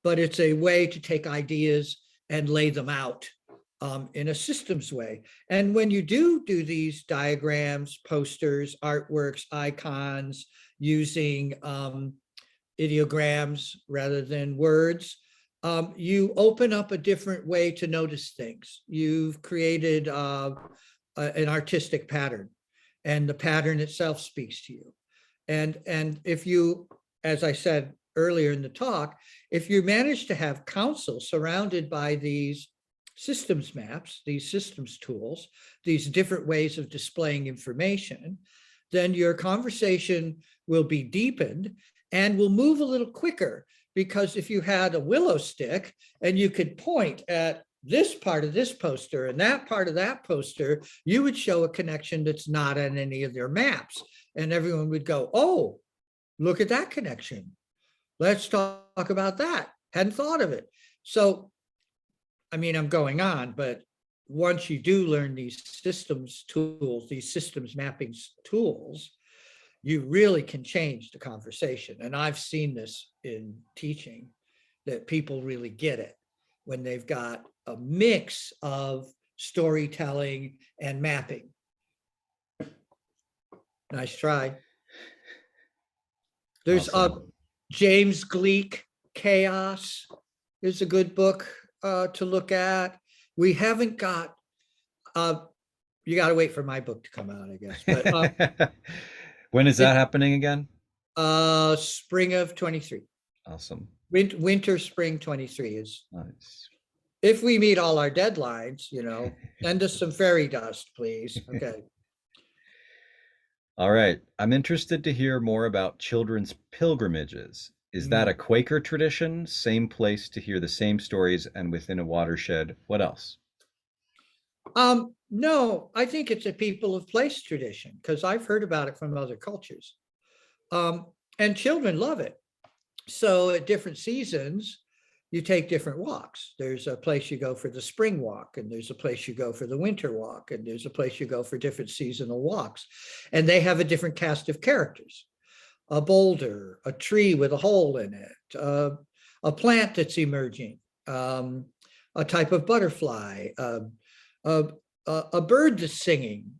but it's a way to take ideas and lay them out in a systems way. And when you do these diagrams, posters, artworks, icons, using ideograms rather than words, you open up a different way to notice things. You've created an artistic pattern, and the pattern itself speaks to you. And if you, as I said earlier in the talk, if you manage to have counsel surrounded by these systems maps, these systems tools, these different ways of displaying information, then your conversation will be deepened and will move a little quicker. Because if you had a willow stick and you could point at this part of this poster and that part of that poster, you would show a connection that's not on any of their maps. And everyone would go, oh, look at that connection. Let's talk about that. Hadn't thought of it. So, I mean, I'm going on, but once you do learn these systems tools, these systems mapping tools, you really can change the conversation. And I've seen this in teaching, that people really get it when they've got a mix of storytelling, and mapping. Nice try. There's Awesome. James Gleick, Chaos is a good book to look at. We haven't got, you got to wait for my book to come out, I guess. But When is that happening again? spring of 23. Awesome. Winter, spring 23 is, Nice. if we meet all our deadlines, send us some fairy dust, please. Okay. All right. I'm interested to hear more about children's pilgrimages. Is that a Quaker tradition? Same place to hear the same stories and within a watershed? What else? No, I think it's a people of place tradition because I've heard about it from other cultures. And children love it. So at different seasons, you take different walks. There's a place you go for the spring walk, and there's a place you go for the winter walk, and there's a place you go for different seasonal walks. And they have a different cast of characters. A boulder, a tree with a hole in it, a plant that's emerging, a type of butterfly, a bird that's singing.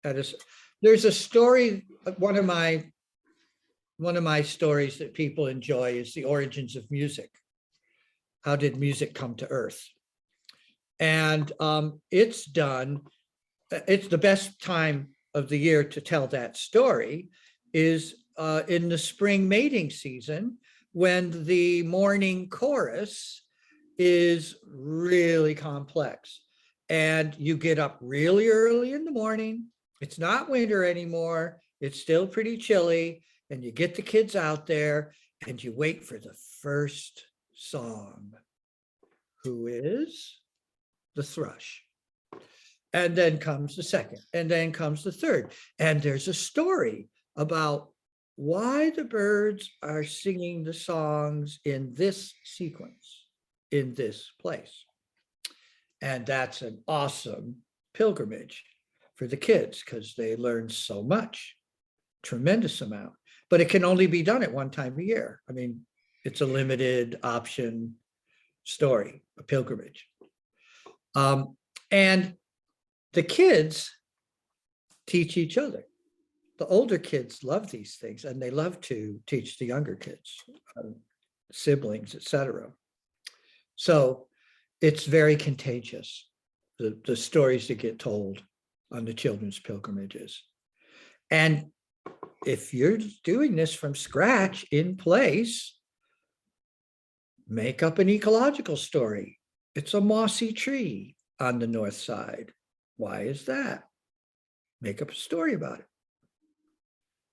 There's a story, one of my stories that people enjoy is the origins of music. How did music come to Earth? And it's the best time of the year to tell that story is in the spring mating season, when the morning chorus is really complex. And you get up really early in the morning. It's not winter anymore. It's still pretty chilly. And you get the kids out there and you wait for the first song, who is the thrush. And then comes the second, and then comes the third. And there's a story about why the birds are singing the songs in this sequence, in this place. And that's an awesome pilgrimage for the kids because they learn so much, tremendous amount. But it can only be done at one time a year. I mean, it's a limited option story, a pilgrimage. And the kids teach each other. The older kids love these things, and they love to teach the younger kids, siblings, etc. So it's very contagious, the stories that get told on the children's pilgrimages. And if you're doing this from scratch in place, make up an ecological story. It's a mossy tree on the north side. Why is that? Make up a story about it.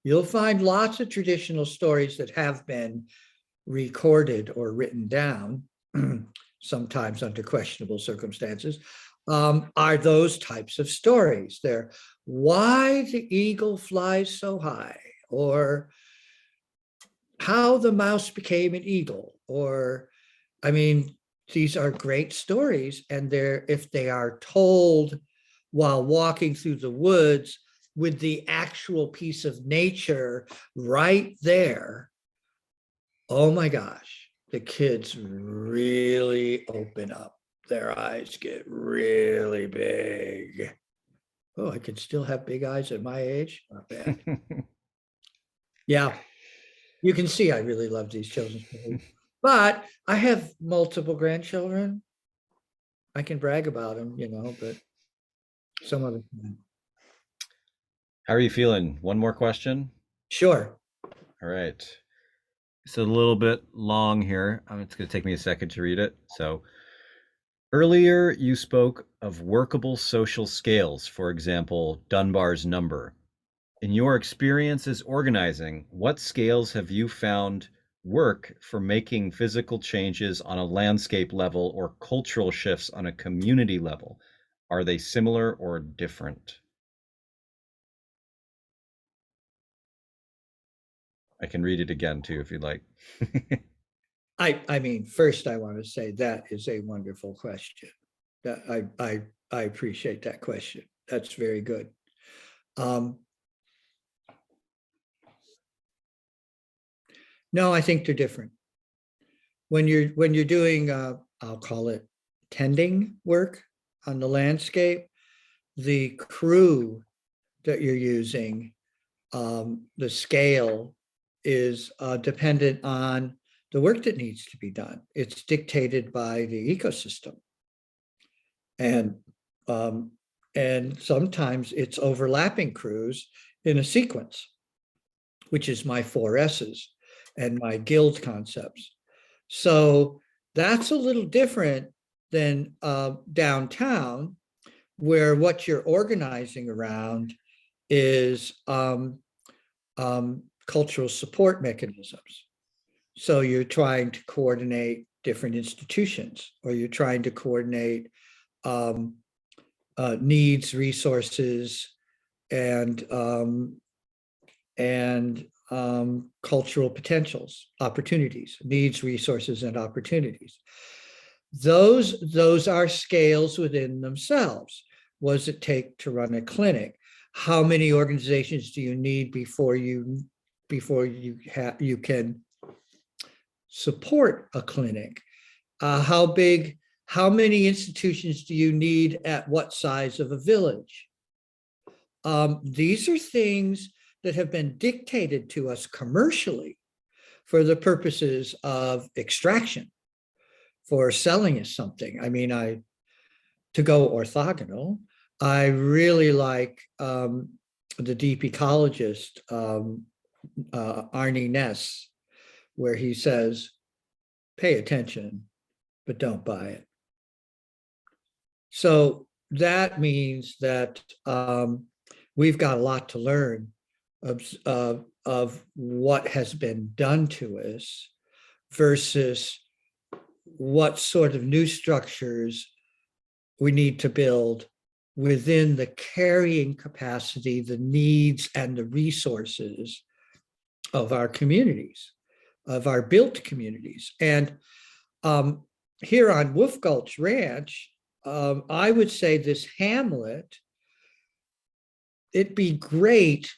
You'll find lots of traditional stories that have been recorded or written down, sometimes under questionable circumstances, are those types of stories. They're why the eagle flies so high, or how the mouse became an eagle, or, I mean, these are great stories, and if they are told while walking through the woods with the actual piece of nature right there, oh my gosh, the kids really open up. Their eyes get really big. Oh, I could still have big eyes at my age. Not bad. Yeah, you can see I really love these children's stories. But I have multiple grandchildren. I can brag about them, but some of them. How are you feeling? One more question? Sure. All right. It's a little bit long here. It's going to take me a second to read it. So, earlier you spoke of workable social scales, for example, Dunbar's number. In your experience as organizing, what scales have you found work for making physical changes on a landscape level or cultural shifts on a community level? Are they similar or different? I can read it again too if you'd like. I mean, first I want to say that is a wonderful question. I appreciate that question. That's very good. No, I think they're different. When you're doing, I'll call it tending work, on the landscape, the crew that you're using, the scale is dependent on the work that needs to be done. It's dictated by the ecosystem. And sometimes it's overlapping crews in a sequence, which is my 4S's and my guild concepts. So that's a little different than downtown, where what you're organizing around is cultural support mechanisms. So you're trying to coordinate different institutions, or you're trying to coordinate needs, resources, and cultural potentials, opportunities, needs, resources, and opportunities. Those are scales within themselves. What does it take to run a clinic? How many organizations do you need before you can support a clinic? How many institutions do you need at what size of a village? These are things that have been dictated to us commercially for the purposes of extraction, for selling us something. I mean, to go orthogonal, I really like the deep ecologist, Arnie Ness, where he says, pay attention, but don't buy it. So that means that we've got a lot to learn of what has been done to us versus what sort of new structures we need to build within the carrying capacity, the needs, and the resources of our communities, of our built communities. And here on Wolf Gulch Ranch, I would say this hamlet, it'd be great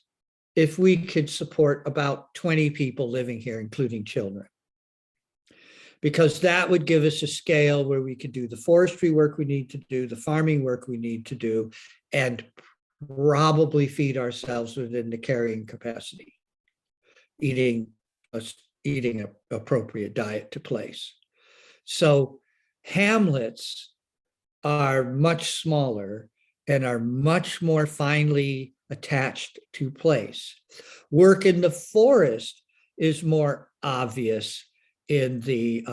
if we could support about 20 people living here, including children, because that would give us a scale where we could do the forestry work we need to do, the farming work we need to do, and probably feed ourselves within the carrying capacity, eating an appropriate diet to place. So hamlets are much smaller and are much more finely attached to place. Work in the forest is more obvious in the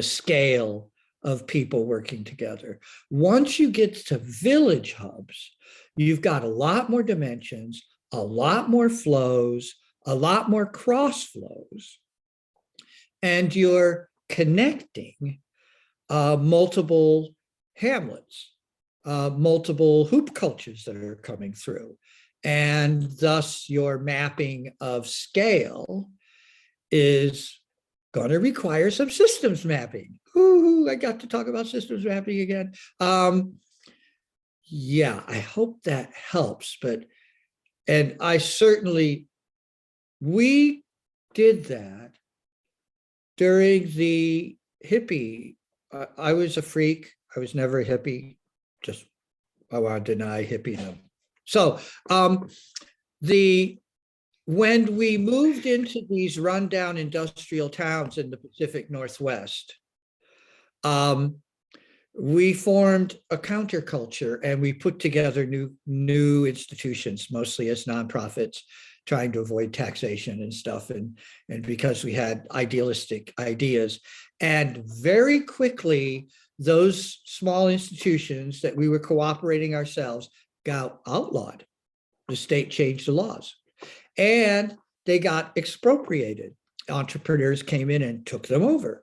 scale of people working together. Once you get to village hubs, you've got a lot more dimensions, a lot more flows, a lot more cross flows, and you're connecting multiple hamlets, multiple hoop cultures that are coming through. And thus your mapping of scale is going to require some systems mapping. Ooh, I got to talk about systems mapping again. Yeah, I hope that helps. And we did that during the hippie. I was a freak. I was never a hippie. Just, I want to deny hippiedom. So when we moved into these rundown industrial towns in the Pacific Northwest, we formed a counterculture and we put together new institutions, mostly as nonprofits, trying to avoid taxation and stuff, and because we had idealistic ideas. And very quickly, those small institutions that we were cooperating ourselves got outlawed. The state changed the laws and they got expropriated. Entrepreneurs came in and took them over.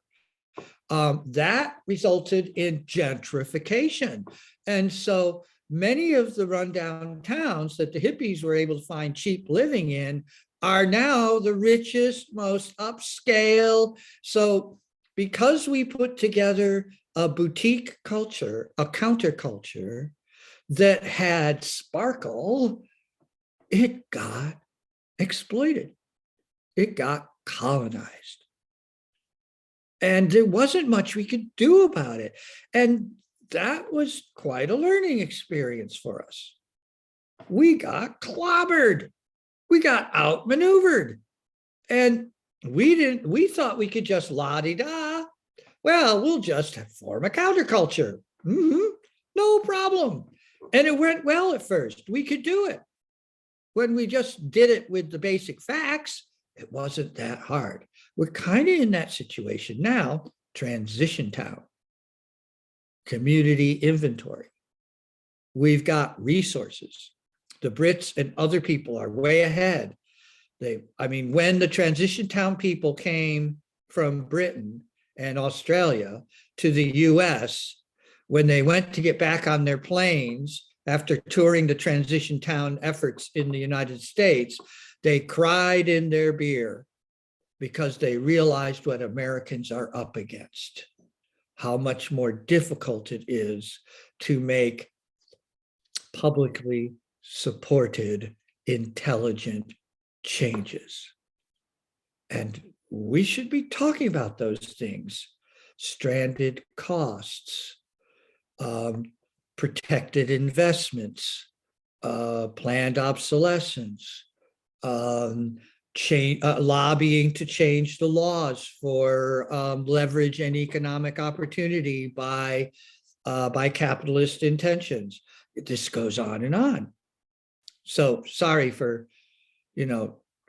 That resulted in gentrification. And so many of the rundown towns that the hippies were able to find cheap living in are now the richest, most upscale. So because we put together a boutique culture, a counterculture that had sparkle, it got exploited. It got colonized. And there wasn't much we could do about it. And that was quite a learning experience for us. We got clobbered. We got outmaneuvered. And we thought we could just la-di-da. Well, we'll just form a counterculture. No problem. And it went well at first. We could do it. When we just did it with the basic facts, it wasn't that hard. We're kind of in that situation now, transition town, community inventory. We've got resources. The Brits and other people are way ahead. When the transition town people came from Britain and Australia to the US, when they went to get back on their planes after touring the transition town efforts in the United States, they cried in their beer because they realized what Americans are up against, how much more difficult it is to make publicly supported, intelligent changes. And we should be talking about those things: stranded costs, protected investments, planned obsolescence, lobbying to change the laws for leverage and economic opportunity by capitalist intentions. This goes on and on. So sorry for,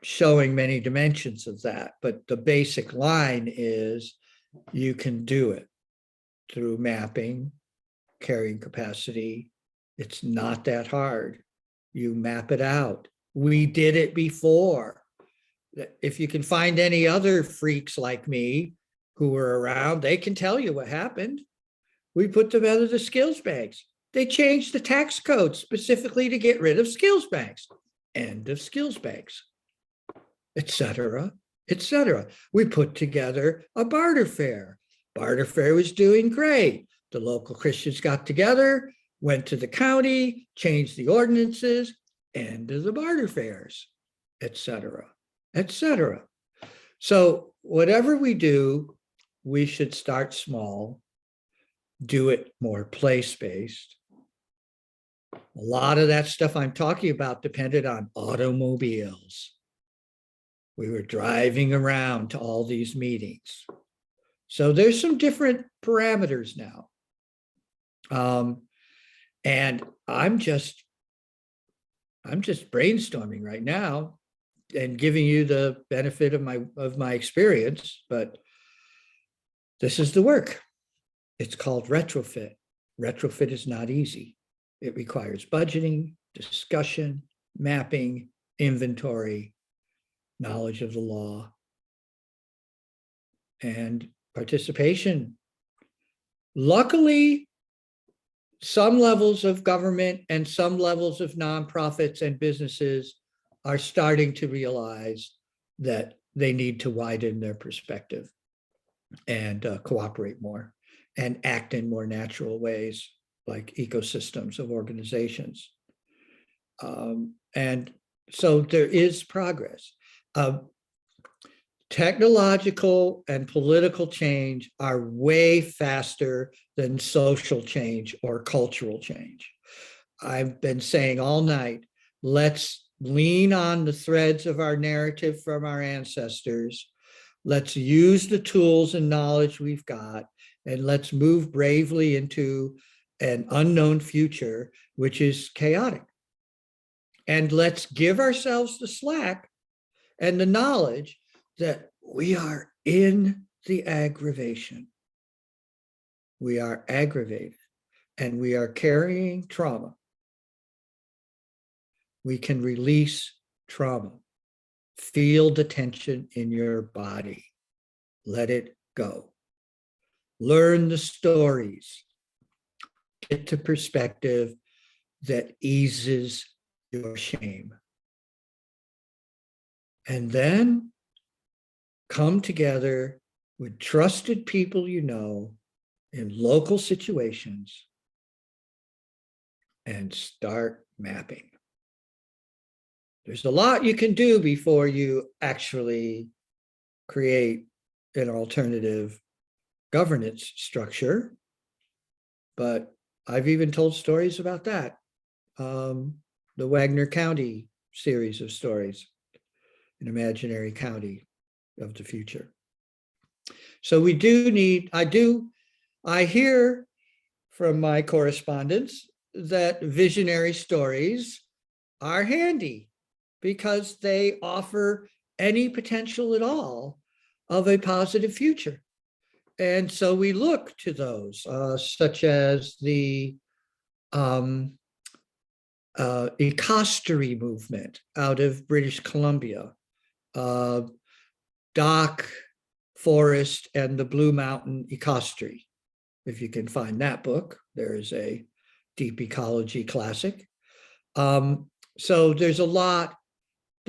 showing many dimensions of that, but the basic line is you can do it through mapping, carrying capacity. It's not that hard. You map it out. We did it before. If you can find any other freaks like me who were around, they can tell you what happened. We put together the skills banks. They changed the tax code specifically to get rid of skills banks. End of skills banks, et cetera, et cetera. We put together a barter fair. Barter fair was doing great. The local Christians got together, went to the county, changed the ordinances, end of the barter fairs, et cetera, et cetera. So whatever we do, we should start small, do it more place-based. A lot of that stuff I'm talking about depended on automobiles. We were driving around to all these meetings. So there's some different parameters now. And I'm just brainstorming right now and giving you the benefit of my experience, but this is the work. It's called retrofit. Retrofit is not easy. It requires budgeting, discussion, mapping, inventory, knowledge of the law, and participation. Luckily, some levels of government and some levels of nonprofits and businesses are starting to realize that they need to widen their perspective and cooperate more and act in more natural ways, like ecosystems of organizations. And so there is progress. Technological and political change are way faster than social change or cultural change. I've been saying all night, let's lean on the threads of our narrative from our ancestors. Let's use the tools and knowledge we've got, and let's move bravely into an unknown future, which is chaotic. And let's give ourselves the slack and the knowledge that we are in the aggravation. We are aggravated and we are carrying trauma. We can release trauma. Feel the tension in your body. Let it go. Learn the stories. Get to perspective that eases your shame. And then come together with trusted people you know in local situations and start mapping. There's a lot you can do before you actually create an alternative governance structure, but I've even told stories about that. The Wagner County series of stories, an imaginary county of the future. So we do need, I hear from my correspondents that visionary stories are handy because they offer any potential at all of a positive future. And so we look to those, such as the ecostery movement out of British Columbia, Doc, Forest, and the Blue Mountain Ecostery. If you can find that book, there is a deep ecology classic. So there's a lot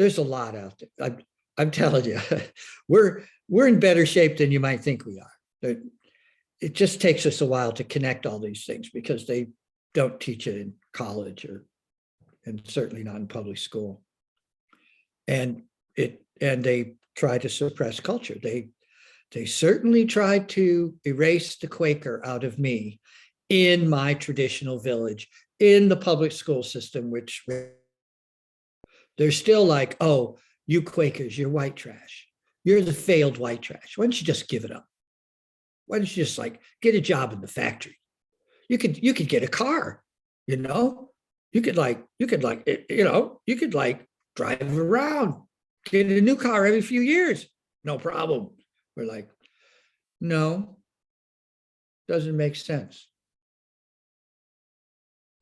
out there. I'm telling you, we're in better shape than you might think we are. It just takes us a while to connect all these things because they don't teach it in college and certainly not in public school. And they try to suppress culture. They certainly tried to erase the Quaker out of me in my traditional village, in the public school system, which they're still like, oh, you Quakers, you're white trash. You're the failed white trash. Why don't you just give it up? Why don't you just like get a job in the factory? You could get a car, you know? You could drive around, get a new car every few years. No problem. We're like, no, doesn't make sense.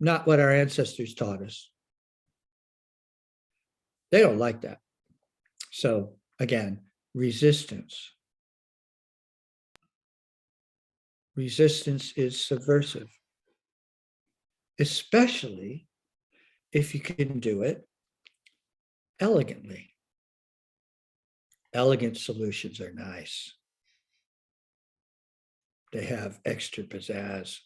Not what our ancestors taught us. They don't like that. So again, resistance. Resistance is subversive, especially if you can do it elegantly. Elegant solutions are nice. They have extra pizzazz.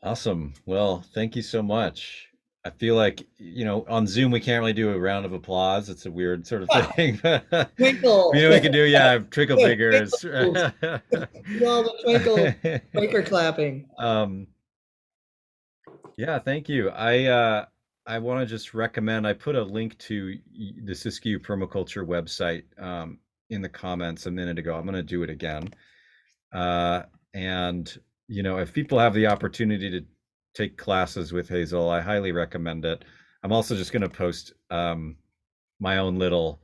Awesome. Well, thank you so much. I feel like, on Zoom, we can't really do a round of applause. It's a weird sort of thing. Twinkle. We can do, trickle fingers. Do all the twinkle, Quaker clapping. Yeah, thank you. I want to just recommend, I put a link to the Siskiyou Permaculture website in the comments a minute ago. I'm going to do it again. And if people have the opportunity to take classes with Hazel, I highly recommend it. I'm also just going to post my own little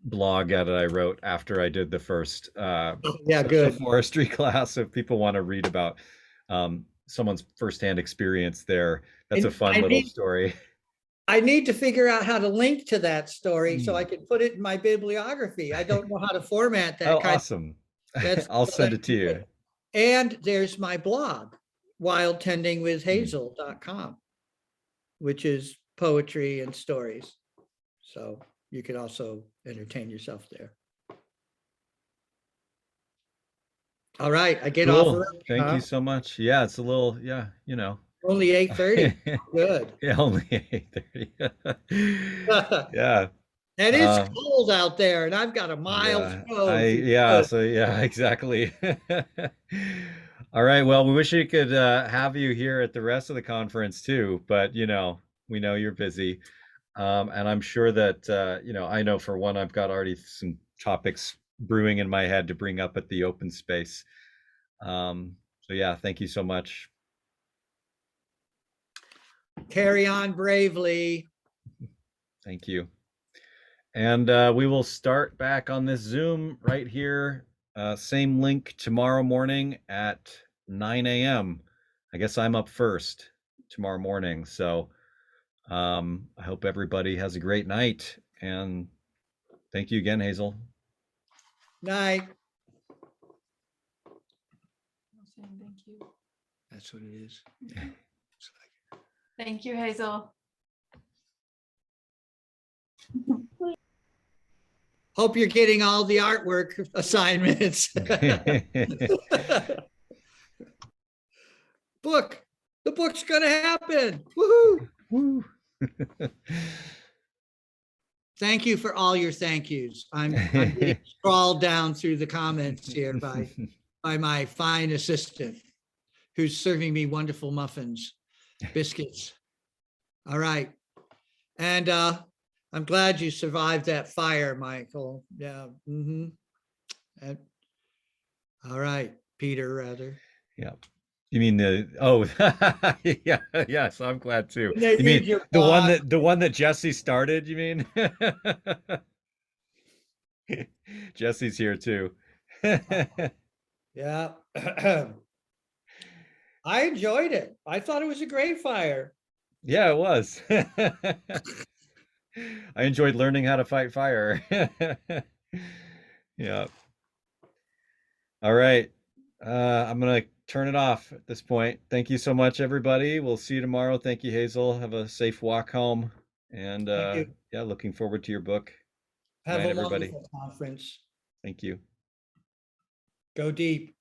blog that I wrote after I did the first good forestry class. If people want to read about someone's firsthand experience there, that's a fun little story. I need to figure out how to link to that story so I can put it in my bibliography. I don't know how to format that. Awesome. I'll send it to you. And there's my blog, wildtendingwithhazel.com, which is poetry and stories. So you can also entertain yourself there. All right, I get off early. Thank you so much. Yeah, it's a little, only 8:30. Good. Yeah, only 8:30. Yeah. And it's cold out there, and I've got a mile to go. So exactly. All right. Well, we wish we could have you here at the rest of the conference too, but we know you're busy. And I'm sure that I know for one, I've got already some topics brewing in my head to bring up at the open space. So yeah, thank you so much. Carry on bravely. Thank you. And we will start back on this Zoom right here. Same link tomorrow morning at 9 a.m. I guess I'm up first tomorrow morning. So I hope everybody has a great night. And thank you again, Hazel. Night. Thank you. That's what it is. Thank you, Hazel. Hope you're getting all the artwork assignments. The book's gonna happen. Woohoo! Woo. Thank you for all your thank yous. I'm getting scrawled down through the comments here by by my fine assistant, who's serving me wonderful muffins, biscuits. All right. And I'm glad you survived that fire, Michael. Yeah. And, all right, Peter, rather. Yeah. You mean oh yeah, yes, I'm glad too. They You read mean your the one that Jesse started, you mean? Jesse's here too. Yeah. I enjoyed it. I thought it was a great fire. Yeah, it was. I enjoyed learning how to fight fire. Yeah. All right. I'm gonna turn it off at this point. Thank you so much, everybody. We'll see you tomorrow. Thank you, Hazel. Have a safe walk home. And Thank you. yeah, looking forward to your book. Good Have night, a everybody. wonderful conference. Thank you. Go deep.